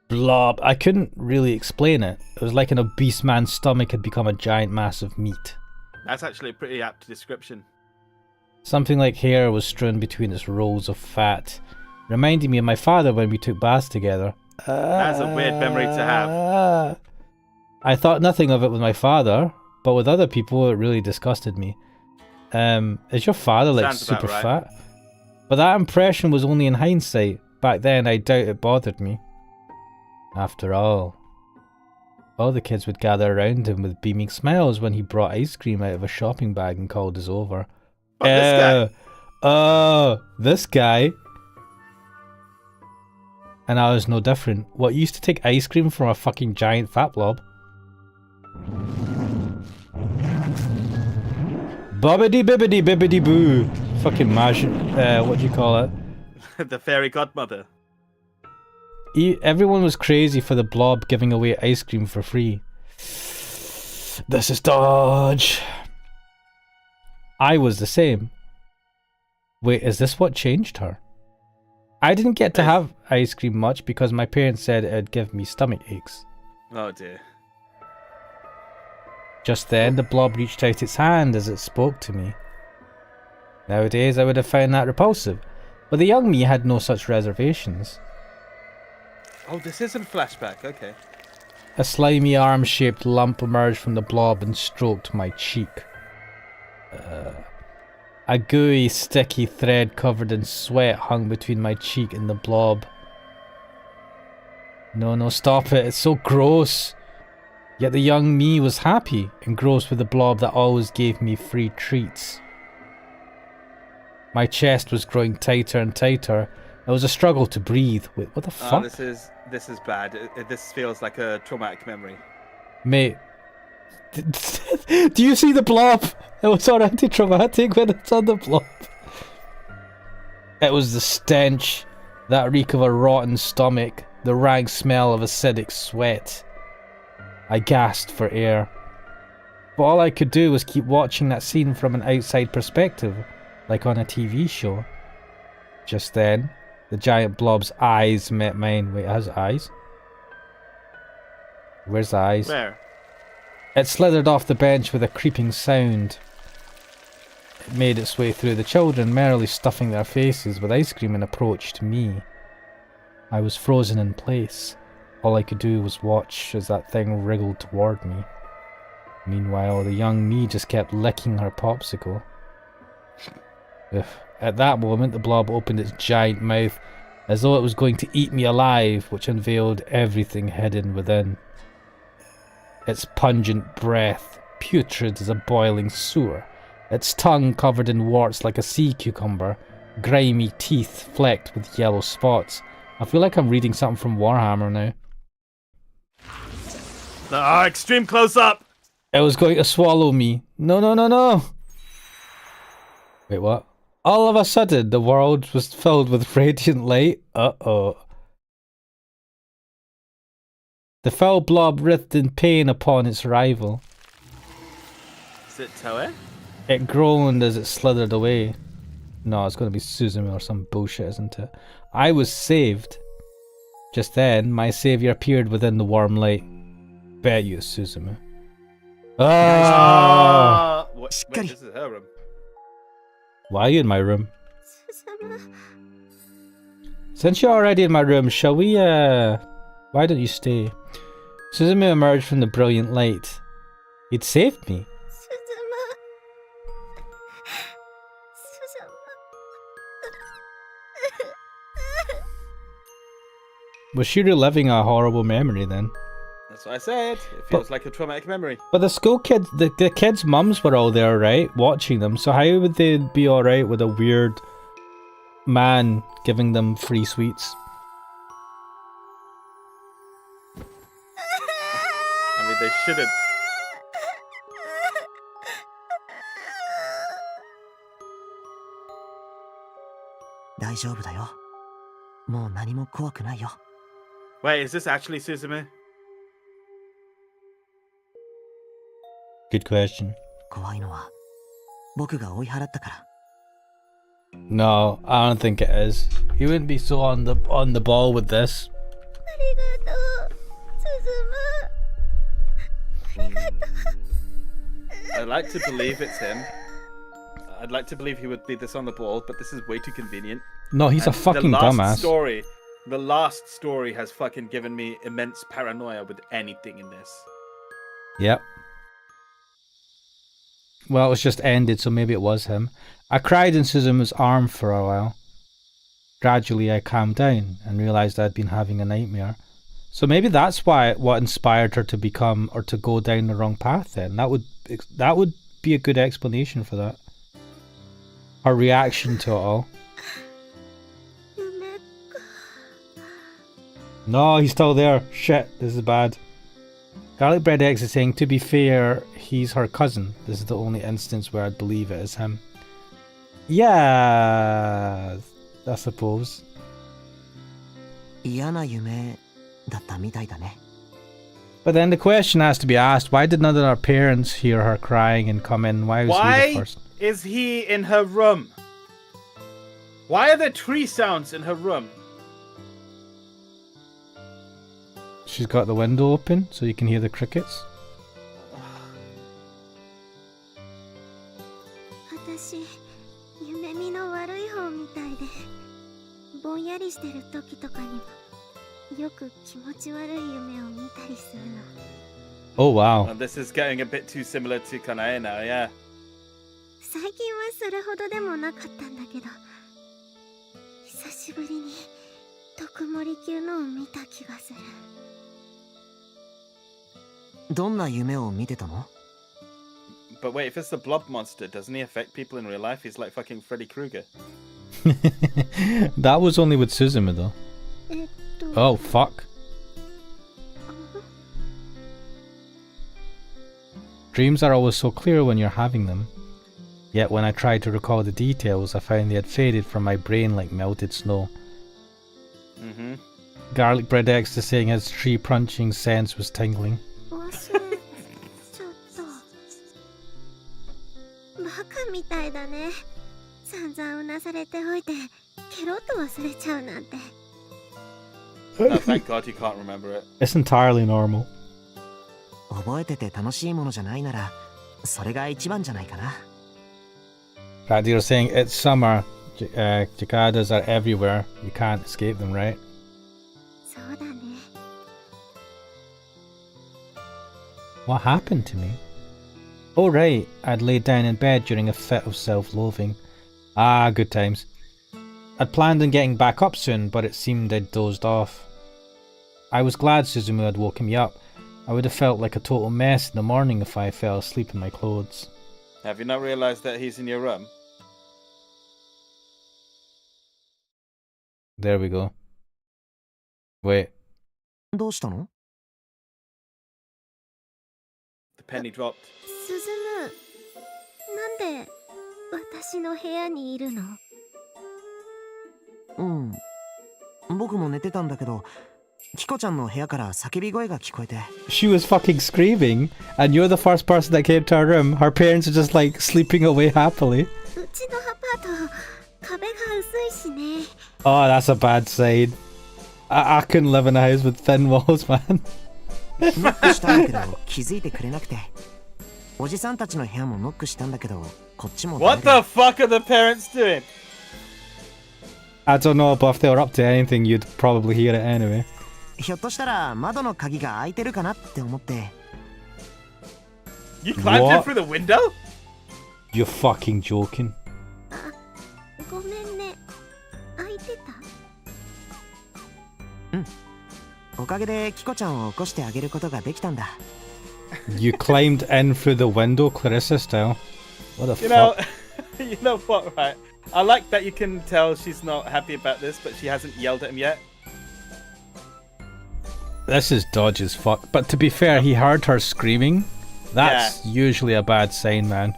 Blob. I couldn't really explain it. It was like an obese man's stomach had become a giant mass of meat. That's actually a pretty apt description. Something like hair was strewn between its rolls of fat, reminding me of my father when we took baths together. That's a weird memory to have. I thought nothing of it with my father, but with other people it really disgusted me. Is your father like Sounds about super right. fat? But that impression was only in hindsight. Back then I doubt it bothered me. After all the kids would gather around him with beaming smiles when he brought ice cream out of a shopping bag and called us over. Oh, this guy. Oh, this guy. And I was no different. What, you used to take ice cream from a fucking giant fat blob? Bobbity bibbity bibbity boo. Fucking magic. What do you call it? The fairy godmother. Everyone was crazy for the blob giving away ice cream for free. This is Dodge. I was the same. Wait, is this what changed her? I didn't get to have ice cream much because my parents said it'd give me stomach aches. Oh dear. Just then, the blob reached out its hand as it spoke to me. Nowadays, I would have found that repulsive, but the young me had no such reservations. Oh, this isn't flashback, okay. A slimy arm-shaped lump emerged from the blob and stroked my cheek. A gooey, sticky thread covered in sweat hung between my cheek and the blob. No, stop it, it's so gross. Yet the young me was happy, engrossed with the blob that always gave me free treats. My chest was growing tighter and tighter. It was a struggle to breathe. Wait, what the fuck? This is bad. This feels like a traumatic memory. Mate, do you see the blob? It was already traumatic when it's on the blob. It was the stench, that reek of a rotten stomach, the rank smell of acidic sweat. I gasped for air. But all I could do was keep watching that scene from an outside perspective, like on a TV show. Just then, the giant blob's eyes met mine. Wait, it has eyes? Where's the eyes? Where? It slithered off the bench with a creeping sound. It made its way through the children, merrily stuffing their faces with ice cream, and approached me. I was frozen in place. All I could do was watch as that thing wriggled toward me. Meanwhile, the young me just kept licking her popsicle. At that moment, the blob opened its giant mouth as though it was going to eat me alive, which unveiled everything hidden within. Its pungent breath, putrid as a boiling sewer, its tongue covered in warts like a sea cucumber, grimy teeth flecked with yellow spots. I feel like I'm reading something from Warhammer now. Extreme close up! It was going to swallow me. No, no, no, no! Wait, what? All of a sudden, the world was filled with radiant light. Uh-oh. The foul blob writhed in pain upon its rival. Is it Toe? It groaned as it slithered away. No, it's going to be Suzume or some bullshit, isn't it? I was saved. Just then, my savior appeared within the warm light. Bet you it's Suzume. Ah! Wait, this is her room. Why are you in my room? Since you're already in my room, shall we, why don't you stay? Suzume emerged from the brilliant light. He'd saved me. Was she reliving a horrible memory then? That's what I said. It feels like a traumatic memory. But the school kids, the kids' mums were all there, right? Watching them. So how would they be alright with a weird man giving them free sweets? I mean, they shouldn't. Wait, is this actually Suzume? Good question. No, I don't think it is. He wouldn't be so on the ball with this. I'd like to believe it's him. I'd like to believe he would be this on the ball, but this is way too convenient. No, he's a fucking dumbass. The last story has fucking given me immense paranoia with anything in this. Yep. Well, it was just ended, so maybe it was him. I cried in Suzume's arm for a while. Gradually, I calmed down and realized I'd been having a nightmare. So maybe that's what inspired her to become or to go down the wrong path. Then that would be a good explanation for that. Her reaction to it all. No, he's still there. Shit, this is bad. Garlic Bread X is saying, to be fair, he's her cousin. This is the only instance where I'd believe it is him. Yeah, I suppose. But then the question has to be asked, why did none of our parents hear her crying and come in? Why was he the first? Is he in her room? Why are there tree sounds in her room? She's got the window open so you can hear the crickets. Oh wow. Well, this is getting a bit too similar to Kanae now, yeah. But wait, if it's the blob monster, doesn't he affect people in real life? He's like fucking Freddy Krueger. That was only with Suzume though. Oh fuck. Dreams are always so clear when you're having them. Yet when I tried to recall the details, I found they had faded from my brain like melted snow. Mm-hmm. Garlic Bread X is saying his tree crunching sense was tingling. Oh, thank God you can't remember it. It's entirely normal. 覚えてて楽しいものじゃないならそれが一番じゃないかな。 Right, you're saying it's summer. Cicadas are everywhere. You can't escape them, right? そうだね。 What happened to me? Oh right, I'd laid down in bed during a fit of self-loathing. Ah, good times. I'd planned on getting back up soon, but it seemed I'd dozed off. I was glad Suzumu had woken me up. I would have felt like a total mess in the morning if I fell asleep in my clothes. Have you not realized that he's in your room? There we go. Wait. どうしたの？ The penny dropped. スズム、なんで私の部屋にいるの？うん。僕も寝てたんだけど、キコちゃんの部屋から叫び声が聞こえて。 She was fucking screaming, and you're the first person that came to her room. Her parents are just like sleeping away happily. うちのアパート、壁が薄いしね。Oh, that's a bad sign. I couldn't live in a house with thin walls, man. ノックしたんだけど気づいてくれなくて。おじさんたちの部屋もノックしたんだけど、こっちも。 What the fuck are the parents doing? I don't know, but if they were up to anything, you'd probably hear it anyway. ひょっとしたら窓の鍵が開いてるかなって思って。 You climbed in What? through the window? You're fucking joking. ごめんね。開いてた？おかげでキコちゃんを起こしてあげることができたんだ。 You climbed in through the window, Clarissa style. What the You know, fuck? you know what, right? I like that you can tell she's not happy about this, but she hasn't yelled at him yet. This is dodgy as fuck. But to be fair, he heard her screaming. That's usually a bad sign, man.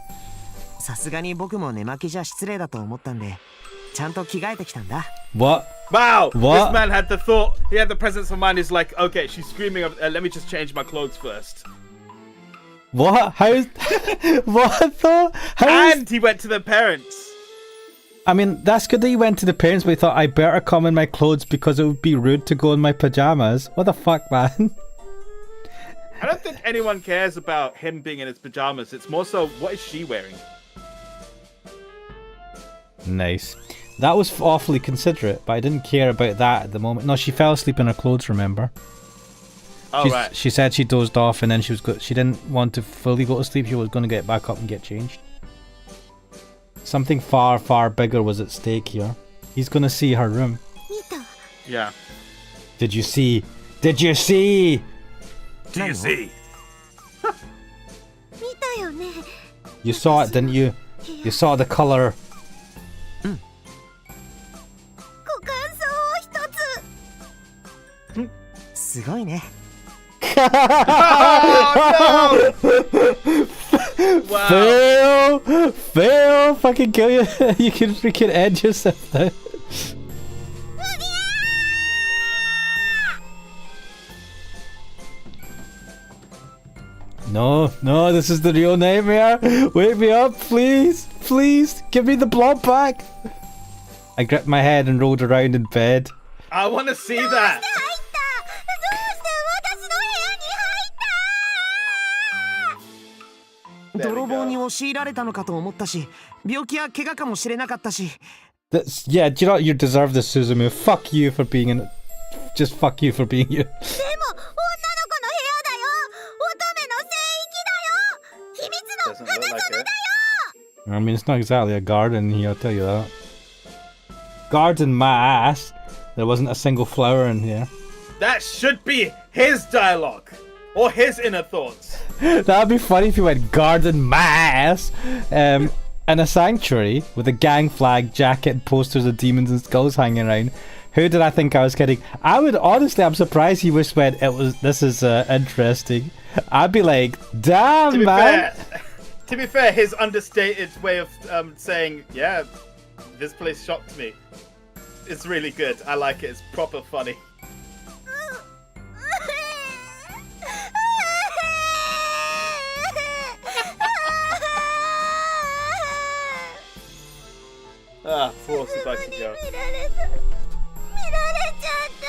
さすがに僕も寝巻きじゃ失礼だと思ったんで、ちゃんと着替えてきたんだ。 What? Wow! What? This man had the thought, he had the presence of mind, he's like, okay, she's screaming, let me just change my clothes first. What? How? What though? How? And he went to the parents. I mean, that's good that you went to the parents, but he thought I better come in my clothes because it would be rude to go in my pajamas. What the fuck, man? I don't think anyone cares about him being in his pajamas. It's more so, what is she wearing? Nice. That was awfully considerate, but I didn't care about that at the moment. No, she fell asleep in her clothes, remember? Oh, right. She said she dozed off and then she didn't want to fully go to sleep. She was going to get back up and get changed. Something far, far bigger was at stake here. He's going to see her room. 見た。 Yeah. Did you see? Did you see? Do you see? 見たよね。 You saw it, didn't you? You saw the colour. ご感想を一つ。すごいね。Oh, no! Wow. Fail! Fucking kill you. You can freaking end yourself now. No, this is the real nightmare. Wake me up, please. Please, give me the blob back. I gripped my head and rolled around in bed. I want to see that. 入った。どうして私の部屋に入った？ There we 泥 go. 棒に押し入られたのかと思ったし、病気や怪我かもしれなかったし。 Yeah, do you know what? You deserve this, Suzumu. Fuck you for being in. Just fuck you for being you. でも女の子の部屋だよ。乙女の聖域だよ。秘密の Doesn't 花 look 園 like だ it. よ。 I mean, it's not exactly a garden here, I'll tell you that. Garden my ass. There wasn't a single flower in here. That should be his dialogue. Or his inner thoughts. That'd be funny if you went garden my ass. In a sanctuary with a gang flag, jacket, and posters of demons and skulls hanging around. Who did I think I was kidding? I would honestly, I'm surprised he was when this is interesting. I'd be like, damn, man. To be fair, his understated way of saying, yeah, this place shocked me. It's really good. I like it. It's proper funny. Ah, poor Sebastian. 見られちゃった。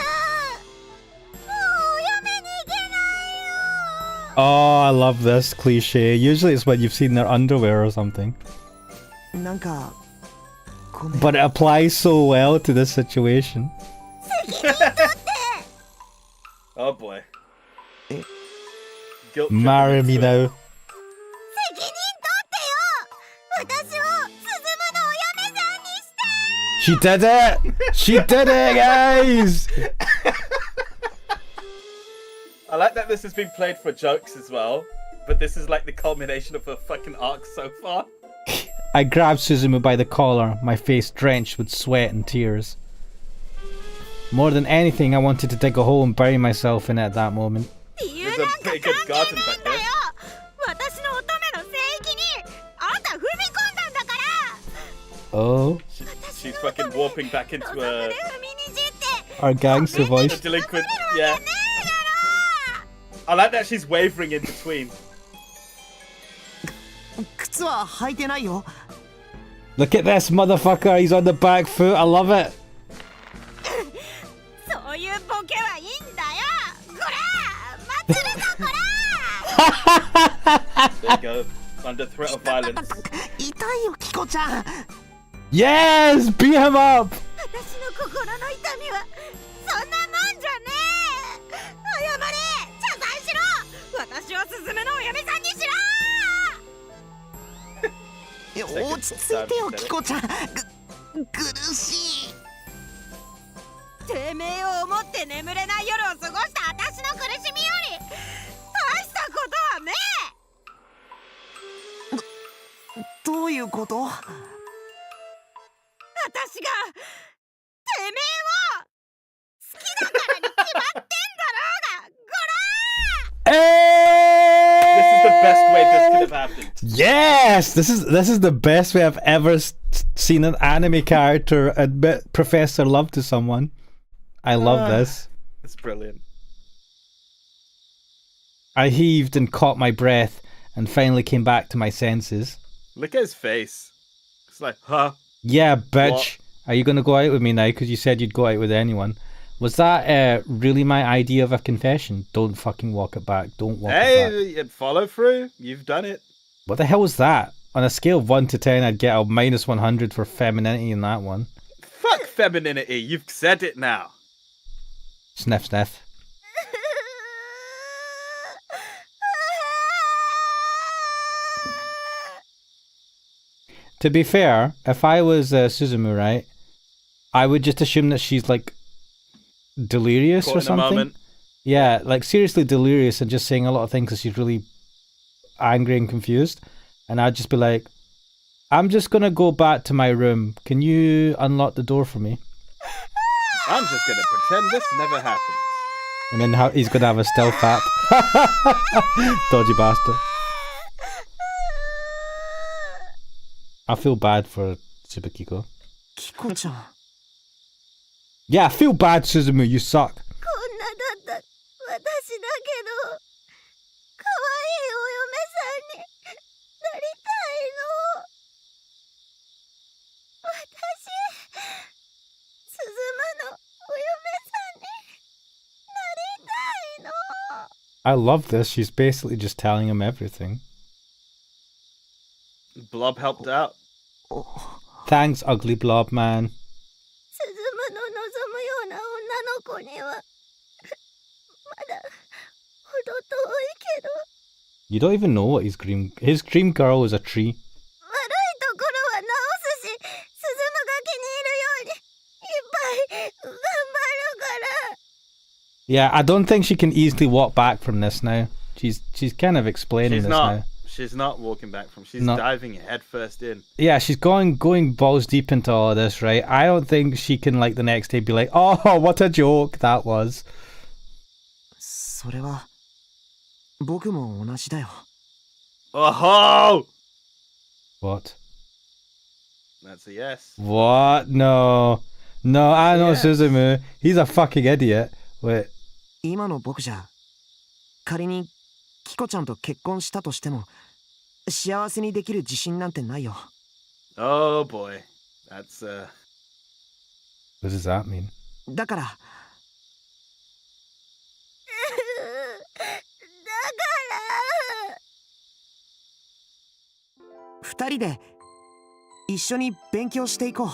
もうお嫁に行けないよ。Oh, I love this cliche. Usually it's when you've seen their underwear or something. なんかごめん But it applies so well to this situation. Oh boy. Eh. Guilt tripping Marry me into it. now. 責任取ってよ。私をスズムのお嫁さんにして。 She did it! She did it, guys! I like that this has been played for jokes as well, but this is like the culmination of a fucking arc so far. I grabbed Suzumu by the collar, my face drenched with sweat and tears. More than anything, I wanted to dig a hole and bury myself in it at that moment. There's a pretty good garden back there. 私の乙女の聖域にあんた踏み込んだんだから。 Oh, She's fucking warping back into 踏みにじって our gangster a voice. delinquent. Yeah. I like that she's wavering in between. 靴は履いてないよ Look at this motherfucker, he's on the back foot, I love it. そういうボケはいいんだよ。こら祭るぞこら。 There you go. Under threat of violence. 痛いよキコちゃん Yes! Beat him up! 私の心の痛みはそんなもんじゃねえ。謝れ、謝罪しろ。私をスズメのお嫁さんにしろ。落ち着いてよキコちゃん苦しいてめえを思って眠れない夜を過ごした私の苦しみより大したことはねえ。どういうこと私がてめえを好きだからに決まってんだろうが。こらー。 This is the best way this could have happened. Yes! This is the best way I've ever seen an anime character admit Professor Love to someone. I love this. It's brilliant. I heaved and caught my breath and finally came back to my senses. Look at his face. It's like, huh? Yeah, bitch. What? Are you going to go out with me now? Because you said you'd go out with anyone. Was that really my idea of a confession? Don't fucking walk it back. Don't walk it back. Hey, follow through. You've done it. What the hell was that? On a scale of 1 to 10, I'd get a minus 100 for femininity in that one. Fuck femininity. You've said it now. Sniff, sniff. To be fair, if I was Suzumu, right, I would just assume that she's like delirious Caught or in a something. moment. Yeah, like seriously delirious and just saying a lot of things because she's really angry and confused. And I'd just be like, I'm just gonna go back to my room. Can you unlock the door for me? I'm just gonna pretend this never happened. And then he's gonna have a stealth app. Dodgy bastard. I feel bad for Tsubakiko. キコちゃん Yeah, I feel bad, Suzumu. You suck. こんなだった私だけど可愛いお嫁さんになりたいの。私スズムのお嫁さんになりたいの。 I love this. She's basically just telling him everything. Blob helped out. Thanks, ugly blob man. スズムの望むような女の子にはまだほど遠いけど You don't even know what his dream girl is a tree. 悪いところは直すし、スズムが気に入るようにいっぱい頑張るから。 Yeah, I don't think she can easily walk back from this now. She's kind of explaining She's this not. now. She's not walking back from. She's No. diving headfirst in. Yeah, she's going balls deep into all of this, right? I don't think she can like the next day be like, oh, what a joke that was. それは僕も同じだよ Oh, What? that's a yes. What? No. No, I know Yes. Suzumu. He's a fucking idiot. Wait. 今の僕じゃ仮にキコちゃんと結婚したとしても幸せにできる自信なんてないよ Oh boy, that's What does that mean? だからだから二人で一緒に勉強していこう。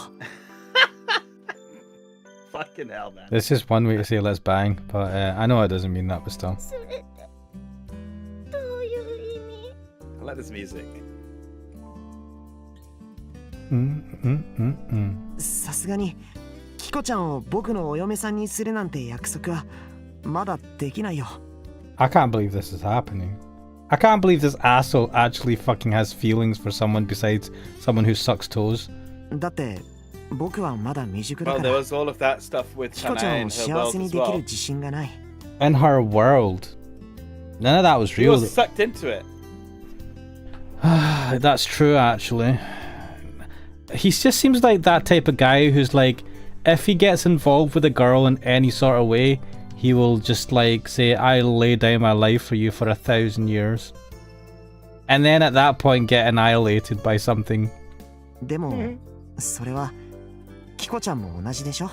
Fucking hell, man. This is one way to say let's bang, but I know it doesn't mean that, but still. それってどういう意味？ I like this music. さすがにキコちゃんを僕のお嫁さんにするなんて約束はまだできないよ。 I can't believe this is happening. I can't believe this asshole actually fucking has feelings for someone besides someone who sucks toes. だって僕はまだ未熟だ Well, か there ら was all of that stuff with キコち Hannah ゃん in を her 幸 world せに as できる well. 自信がない。 In her world. None of that was He real. was sucked into it. That's true, actually. He just seems like that type of guy who's like, if he gets involved with a girl in any sort of way, he will just like say, I'll lay down my life for you for 1,000 years. And then at that point get annihilated by something. でもそれはキコちゃんも同じでしょ。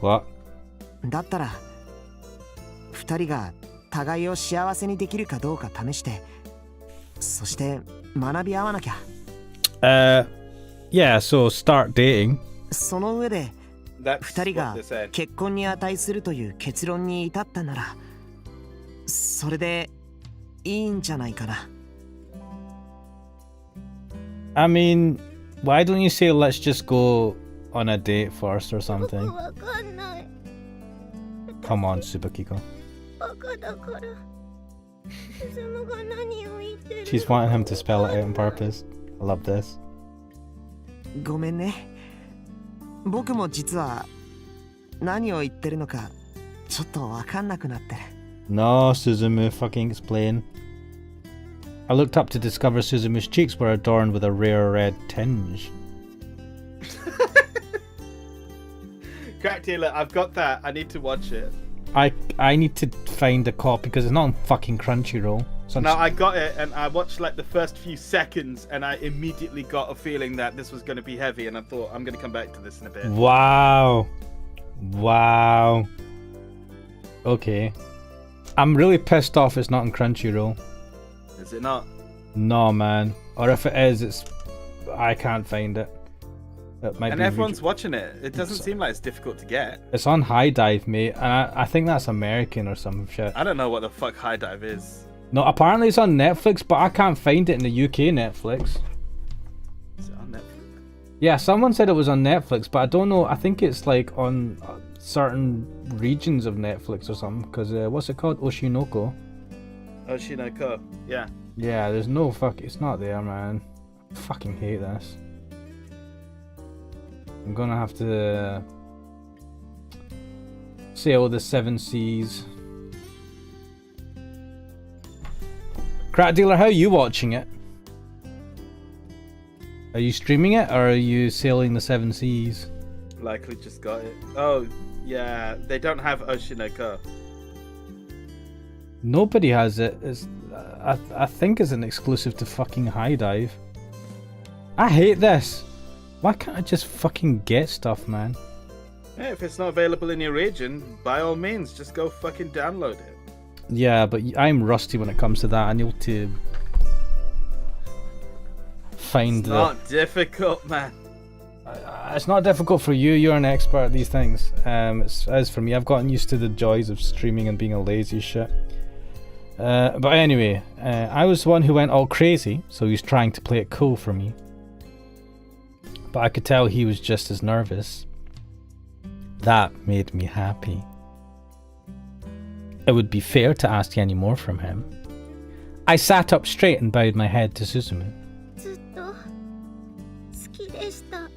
What? だったら二人が互いを幸せにできるかどうか試して、そして学び合わなきゃ。Yeah, so start dating. その上で That's 二人 what が they said. 結婚に値するという結論に至ったなら、それでいいんじゃないかな。 I mean, why don't you say let's just go on a date first or 僕 something? わかんない。 Come on, Super Kiko. バカだから。ズムが何を言ってるの？ She's wanting him to spell it out on purpose. I love this. ごめんね。僕も実は何を言ってるのかちょっとわかんなくなってる。 No, Suzumu, fucking explain. I looked up to discover Suzumu's cheeks were adorned with a rare red tinge. Crack dealer, I've got that. I need to watch it. I need to find a copy because it's not on fucking Crunchyroll. So No, I got it and I watched like the first few seconds and I immediately got a feeling that this was going to be heavy and I thought I'm going to come back to this in a bit. Wow. Wow. Okay. I'm really pissed off it's not on Crunchyroll. Is it not? No, man. Or if it is, I can't find it. It might And be everyone's watching it. It doesn't It's- seem like it's difficult to get. It's on High Dive, mate, and I think that's American or some shit. I don't know what the fuck High Dive is. No, apparently it's on Netflix, but I can't find it in the UK Netflix. Is it on Netflix? Yeah, someone said it was on Netflix, but I don't know. I think it's like on certain regions of Netflix or something. Because what's it called? Oshinoko. Oshinoko. Yeah. Yeah, there's no fuck. It's not there, man. I fucking hate this. I'm gonna have to sail the 7 seas. Crack dealer, how are you watching it? Are you streaming it or are you sailing the 7 seas? Likely just got it. Oh, yeah. They don't have Oshinoko. Nobody has it. It's, I think it's an exclusive to fucking High Dive. I hate this. Why can't I just fucking get stuff, man? Hey, if it's not available in your region, by all means, just go fucking download it. Yeah, but I'm rusty when it comes to that. I need to find It's the. not difficult, man. It's not difficult for you. You're an expert at these things. It's as for me, I've gotten used to the joys of streaming and being a lazy shit. But anyway, I was the one who went all crazy, so he was trying to play it cool for me. But I could tell he was just as nervous. That made me happy. It would be fair to ask any more from him. I sat up straight and bowed my head to Suzumu. ずっと好きでした。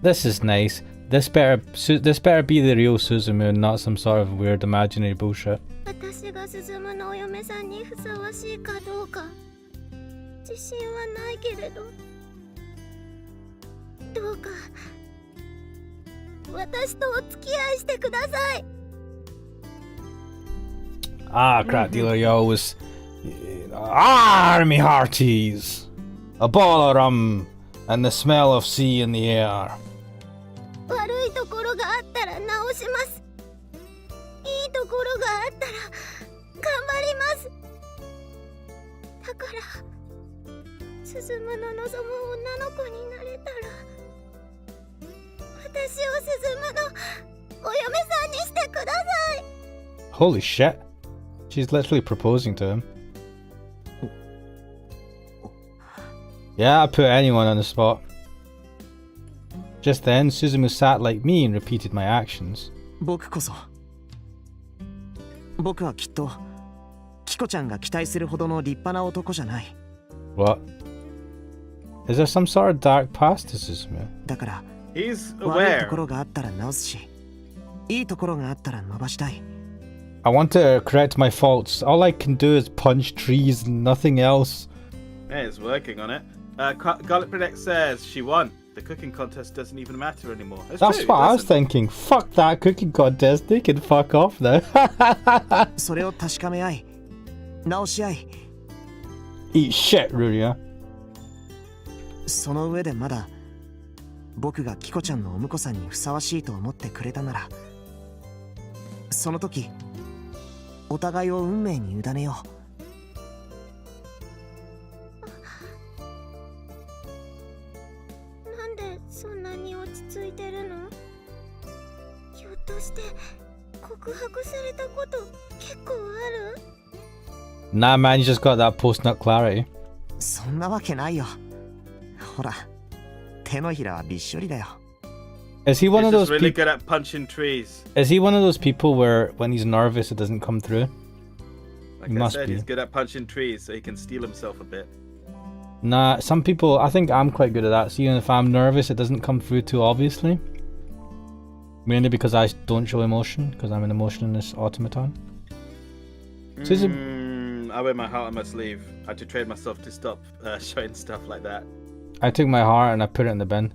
This is nice. This better be the real Suzumu and not some sort of weird imaginary bullshit. 私が鈴夢のお嫁さんにふさわしいかどうか自信はないけれど、どうか私とお付き合いしてください。 Ah, crap dealer, you always. Ah, me hearties! A bottle of rum and the smell of sea in the air. 悪いところがあったら直します。いいところがあったら頑張ります。だから進の望む女の子になれたら私を進のお嫁さんにしてください。 Holy shit. She's literally proposing to him. Yeah, I put anyone on the spot. Just then, Suzumu sat like me and repeated my actions. 僕こそ僕はきっとキコちゃんが期待するほどの立派な男じゃない。 What? Is there some sort of dark past to Suzumu? だから He's 悪いと aware. ころがあったら直すし、いいところがあったら伸ばしたい。 I want to correct my faults. All I can do is punch trees and nothing else. Yeah, he's working on it. Garlic Predict says she won. The cooking contest doesn't even matter anymore. It's That's true, what it I was doesn't. thinking. Fuck that cooking contest. They can fuck off now. それを確かめ合い、直し合い、 Eat shit, Ruria. その上でまだ僕がキコちゃんのお婿さんにふさわしいと思ってくれたなら、その時お互いを運命に委ねよう。なんでそんなに落ち着いてるの？ひょっとして告白されたこと結構ある？ Nah, man, you just got that post-nut clarity. そんなわけないよ。ほら、手のひらはびっしょりだよ。 Is he one He's of just those really people? good at punching trees. Is he one of those people where when he's nervous it doesn't come through? Like He I must said, be. he's good at punching trees, so he can steal himself a bit. Nah, some people, I think I'm quite good at that. So even if I'm nervous, it doesn't come through too obviously. Mainly because I don't show emotion, because I'm an emotionless automaton. So is it- I wear my heart on my sleeve. I had to train myself to stop showing stuff like that. I took my heart and I put it in the bin.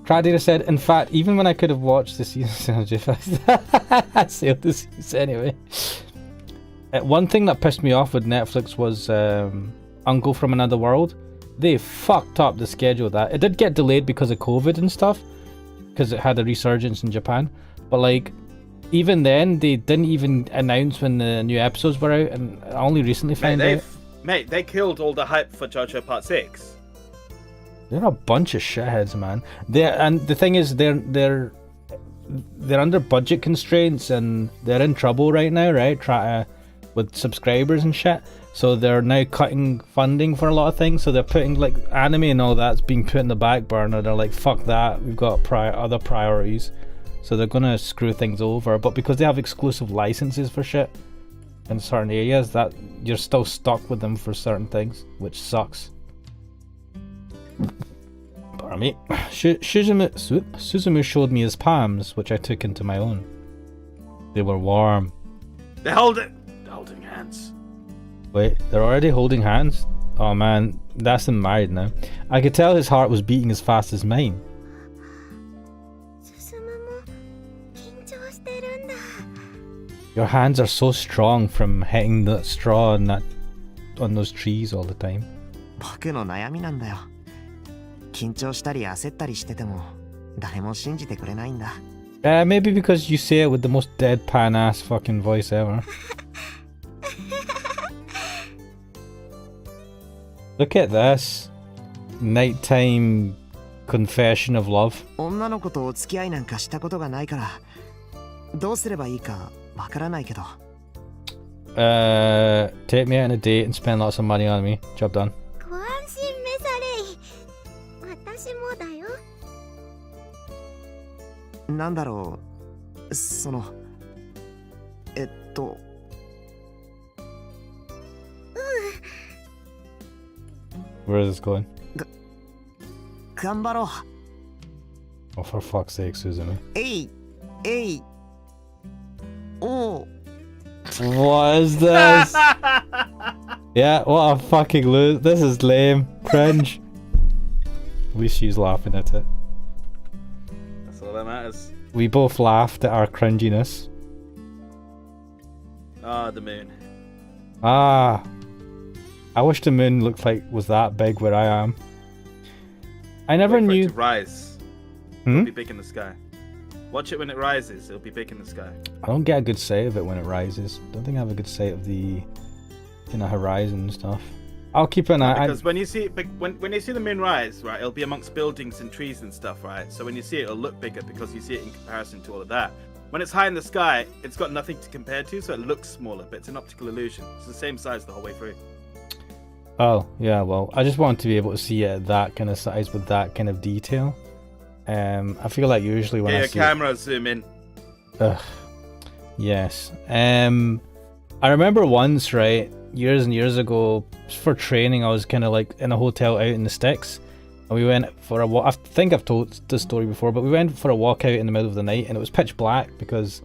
Tradita said, in fact, even when I could have watched the season, I sailed the season anyway. One thing that pissed me off with Netflix was Uncle from Another World. They fucked up the schedule of that. It did get delayed because of COVID and stuff, because it had a resurgence in Japan. But like, even then, they didn't even announce when the new episodes were out, and I only recently found out. Mate, they killed all the hype for JoJo Part 6. They're a bunch of shitheads, man. And the thing is, they're under budget constraints and they're in trouble right now, right? With subscribers and shit. So they're now cutting funding for a lot of things. So they're putting like anime and all that's being put in the back burner. They're like, fuck that. We've got other priorities. So they're gonna screw things over. But because they have exclusive licenses for shit in certain areas, that you're still stuck with them for certain things, which sucks. Pardon me. Suzumu showed me his palms, which I took into my own. They were warm. They're holding hands. Wait, they're already holding hands? Oh man, that's them married now. I could tell his heart was beating as fast as mine. 進も緊張してるんだ。 Your hands are so strong from hitting the straw on those trees all the time. 僕の悩みなんだよ。緊張したり焦ったりしてても誰も信じてくれないんだ。Maybe because you say it with the most deadpan ass fucking voice ever. Look at this. Nighttime confession of love. 女の子とお付き合いなんかしたことがないからどうすればいいかわからないけど。Take me out on a date and spend lots of money on me. Job done. ご安心召されい。私もだよ。なんだろう、そのWhere is this going? 頑張ろう。 Oh, for fuck's sake, Suzumu. えいおう。 What is this? Yeah, what a fucking lose. This is lame. Cringe. At least she's laughing at it. That's all that matters. We both laughed at our cringiness. Ah, the moon. Ah. I wish the moon was that big where I am. I never Wait for it knew. to rise. Hmm? It'll be big in the sky. Watch it when it rises. It'll be big in the sky. I don't get a good sight of it when it rises. Don't think I have a good sight of the horizon and stuff. I'll keep an eye. Because when you see the moon rise, right, it'll be amongst buildings and trees and stuff, right? So when you see it, it'll look bigger because you see it in comparison to all of that. When it's high in the sky, it's got nothing to compare to, so it looks smaller, but it's an optical illusion. It's the same size the whole way through. Oh, yeah, well, I just want to be able to see it at that kind of size with that kind of detail. I feel like usually when I see camera zoom in. Ugh. Yes. I remember once, right, years and years ago, for training, I was kind of like in a hotel out in the sticks. And we went for a walk. I think I've told this story before, but we went for a walk out in the middle of the night, and it was pitch black because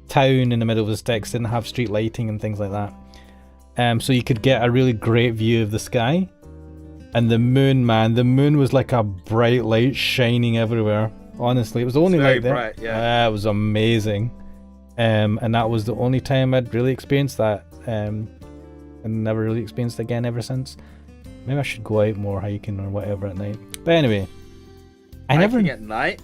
town in the middle of the sticks didn't have street lighting and things like that. So you could get a really great view of the sky. And the moon, man, the moon was like a bright light shining everywhere. Honestly, it was the only light there. Bright, yeah. It was amazing. And that was the only time I'd really experienced that. And never really experienced it again ever since. Maybe I should go out more hiking or whatever at night. But anyway, Hiking at night?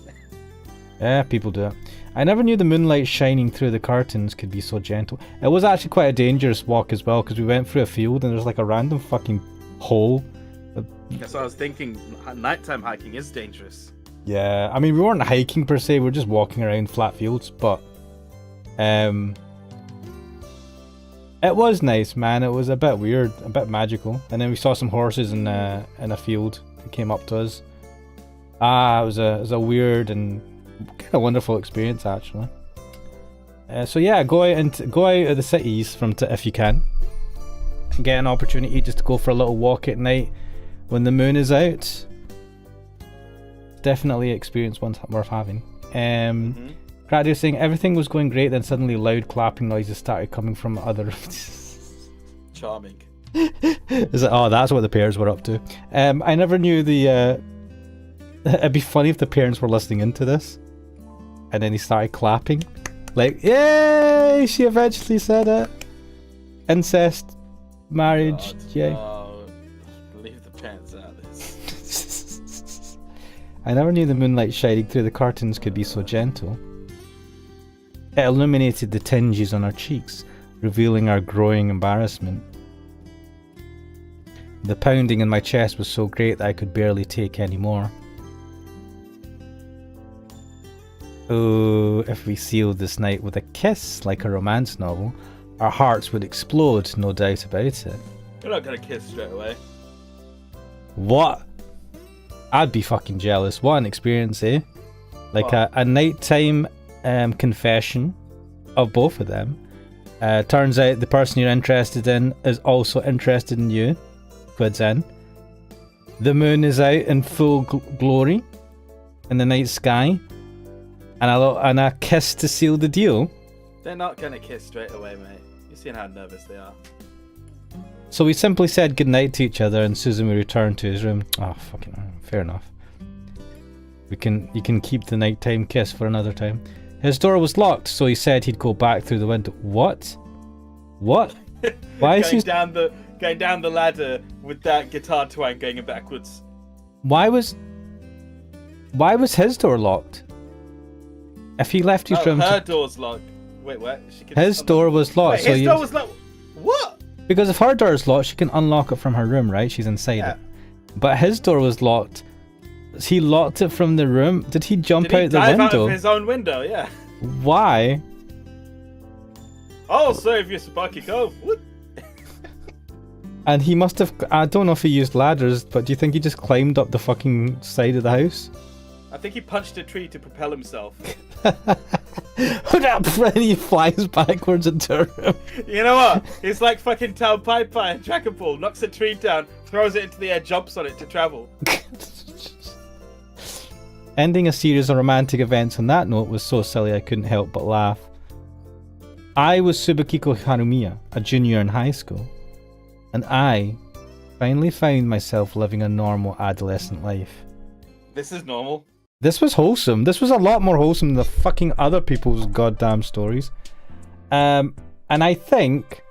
Yeah, people do it. I never knew the moonlight shining through the curtains could be so gentle. It was actually quite a dangerous walk as well, because we went through a field and there's like a random fucking hole. That's what I was thinking. Nighttime hiking is dangerous. Yeah, I mean, we weren't hiking per se, we were just walking around flat fields, but it was nice, man. It was a bit weird, a bit magical. And then we saw some horses in a field that came up to us. It was a weird and kind of wonderful experience, actually. So yeah, go out of the cities if you can, and get an opportunity just to go for a little walk at night when the moon is out. Definitely experience one worth having. Gradually saying everything was going great, then suddenly loud clapping noises started coming from other Charming. Is it? Oh, that's what the parents were up to. I never knew the it'd be funny if the parents were listening into this and then he started clapping like, yay, she eventually said it. Incest, marriage, yay. Leave the parents out of this. I never knew the moonlight shining through the curtains could be so gentle. It illuminated the tinges on our cheeks, revealing our growing embarrassment. The pounding in my chest was so great that I could barely take any more. Oh, if we sealed this night with a kiss like a romance novel, our hearts would explode, no doubt about it. You're not gonna kiss straight away. What? I'd be fucking jealous. What an experience, eh? Like a nighttime confession of both of them. Turns out the person you're interested in is also interested in you. Quids in. The moon is out in full glory in the night sky. And a kiss to seal the deal. They're not gonna kiss straight away, mate. You've seen how nervous they are. So we simply said goodnight to each other and Suzumu returned to his room. Oh, fucking fair enough. You can keep the nighttime kiss for another time. His door was locked, so he said he'd go back through the window. What? What? Why is he going down the ladder with that guitar twang going backwards? Why was his door locked? If he left his room, her door's locked. Wait, what? His door was locked. Wait, his door was locked. What? Because if her door is locked, she can unlock it from her room, right? She's inside it. But his door was locked. He locked it from the room. Did he jump out the window? Out of his own window, yeah. Why? Oh, so if you're Sparky Cove. What? And he must have. I don't know if he used ladders, but do you think he just climbed up the fucking side of the house? I think he punched a tree to propel himself. And he flies backwards into her room. You know what? He's like fucking Tao Pai Pai in Dragon Ball. Knocks a tree down, throws it into the air, jumps on it to travel. Ending a series of romantic events on that note was so silly I couldn't help but laugh. I was Tsubakiko Harumiya, a junior in high school, and I finally found myself living a normal adolescent life. This is normal. This was wholesome. This was a lot more wholesome than the fucking other people's goddamn stories. And I think...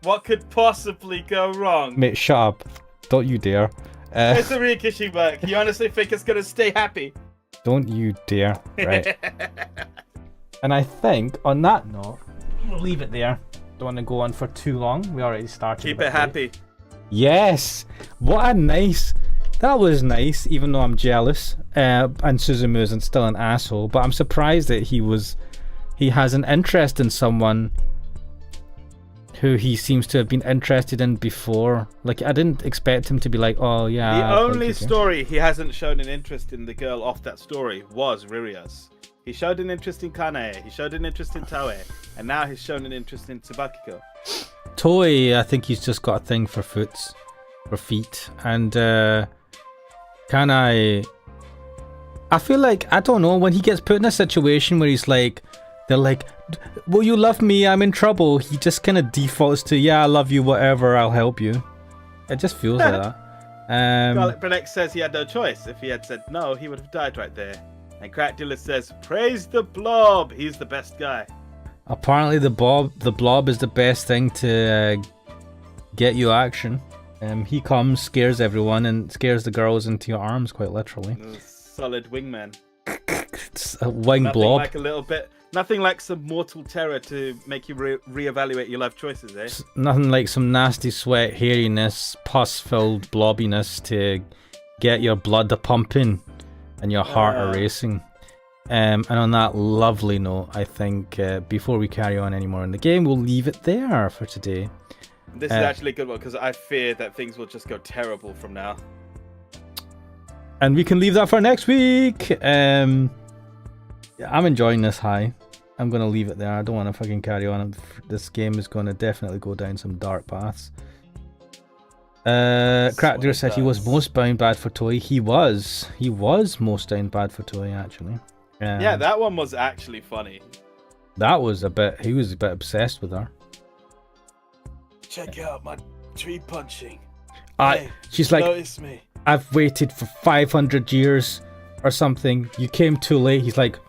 What could possibly go wrong? Mate, shut up. Don't you dare. It's a Rikishi work. You honestly think it's gonna stay happy? Don't you dare. Right. And I think, on that note, we'll leave it there. Don't want to go on for too long. We already started. Keep it happy. Yes! What a nice... That was nice, even though I'm jealous. And Suzumu isn't still an asshole, but I'm surprised that he has an interest in someone who he seems to have been interested in before. Like, I didn't expect him to be like, oh yeah. The I only like you. story he hasn't shown an interest in the girl off that story was Riria's. He showed an interest in Kanae, he showed an interest in Taue, and now he's shown an interest in Tsubakiko. Toei, I think he's just got a thing for feet. And Kanae, I feel like, I don't know, when he gets put in a situation where he's like, they're like, will you love me? I'm in trouble. He just kind of defaults to, yeah, I love you, whatever, I'll help you. It just feels like that. Garlic Bread X says he had no choice. If he had said no, he would have died right there. And Crack Dealer says, praise the blob. He's the best guy. Apparently the blob is the best thing to get you action. He comes, scares everyone, and scares the girls into your arms, quite literally. Solid wingman. It's a wing Nothing blob. like a little bit. Nothing like some mortal terror to make you reevaluate your life choices, eh? Nothing like some nasty sweat, hairiness, pus-filled blobbiness to get your blood a-pumping and your heart a-racing. And on that lovely note, I think before we carry on anymore in the game, we'll leave it there for today. This is actually a good one because I fear that things will just go terrible from now. And we can leave that for next week. I'm enjoying this high. I'm going to leave it there. I don't want to fucking carry on. This game is going to definitely go down some dark paths. Crackder said he was most bound bad for Toei. He was most down bad for Toei, actually. Yeah, that one was actually funny. That was he was a bit obsessed with her. Check out my tree punching. She's like, notice me. I've waited for 500 years or something. You came too late. He's like,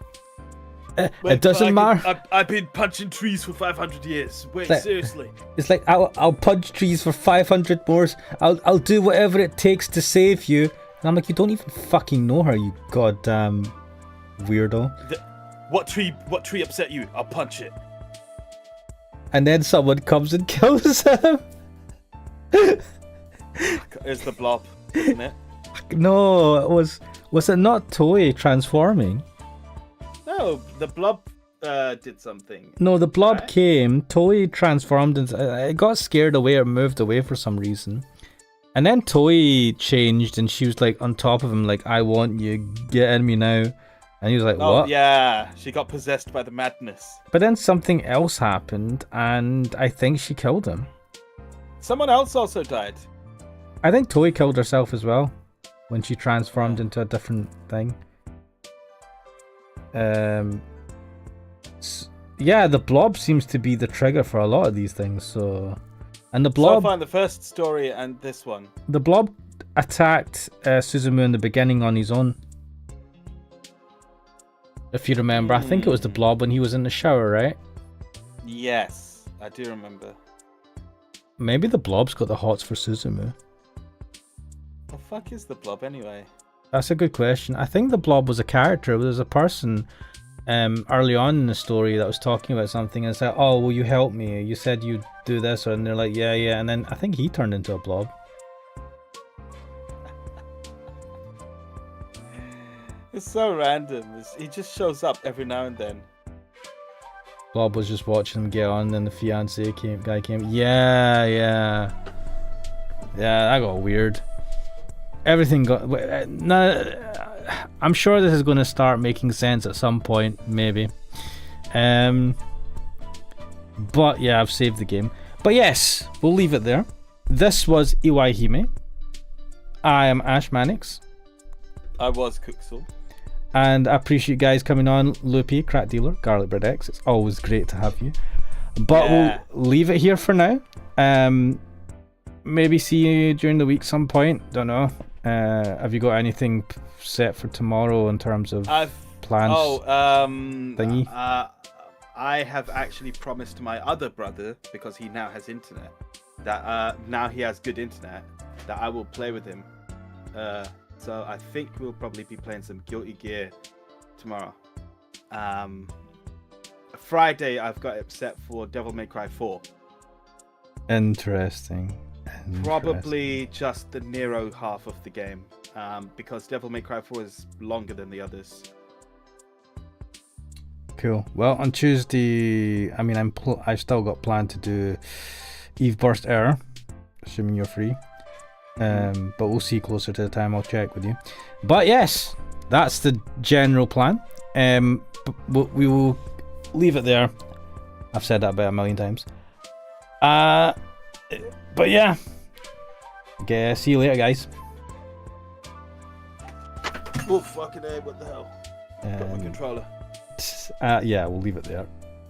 it doesn't matter. I've been punching trees for 500 years. Wait, seriously. It's like, I'll punch trees for 500 more. I'll do whatever it takes to save you. And I'm like, you don't even fucking know her, you goddamn weirdo. What tree upset you? I'll punch it. And then someone comes and kills him. It's the blob, isn't it? No, was it not Toei transforming? No, the blob did something. No, the blob Right? came, Toei transformed, and it got scared away or moved away for some reason. And then Toei changed, and she was like on top of him, like, I want you, get in me now. And he was like, Oh, what? yeah, she got possessed by the madness. But then something else happened, and I think she killed him. Someone else also died. I think Toei killed herself as well, when she transformed into a different thing. Yeah, the blob seems to be the trigger for a lot of these things. So, and the blob, So far in the first story and this one. the blob attacked Suzumu in the beginning on his own. If you remember, I think it was the blob when he was in the shower, right? Yes, I do remember. Maybe the blob's got the hots for Suzumu. The fuck is the blob anyway? That's a good question. I think the blob was a character. There was a person early on in the story that was talking about something and said, oh, will you help me? You said you'd do this, and they're like, yeah. And then I think he turned into a blob. It's so random. He just shows up every now and then. Blob was just watching him get on, and then the fiance guy came. Yeah, that got weird. Everything got. I'm sure this is going to start making sense at some point, maybe. But yeah, I've saved the game. But yes, we'll leave it there. This was Iwaihime. I am Ash Mannix. I was Cooksel. And I appreciate you guys coming on. Loopy, Crack Dealer, Garlic Bread X. It's always great to have you. But we'll leave it here for now. Maybe see you during the week some point. Don't know. Have you got anything set for tomorrow in terms of plans? Thingy? I have actually promised my other brother, because he now has internet, that now he has good internet, that I will play with him. So I think we'll probably be playing some Guilty Gear tomorrow. Friday, I've got it set for Devil May Cry 4. Interesting. Probably just the Nero half of the game, because Devil May Cry 4 is longer than the others. Cool. Well, on Tuesday, I mean, I've still got planned to do Eve Burst Error, assuming you're free. But we'll see closer to the time. I'll check with you. But yes, that's the general plan. We will leave it there. I've said that about a million times. But yeah. Okay, see you later, guys. Oh, fucking A, what the hell? Got my controller. Yeah, we'll leave it there.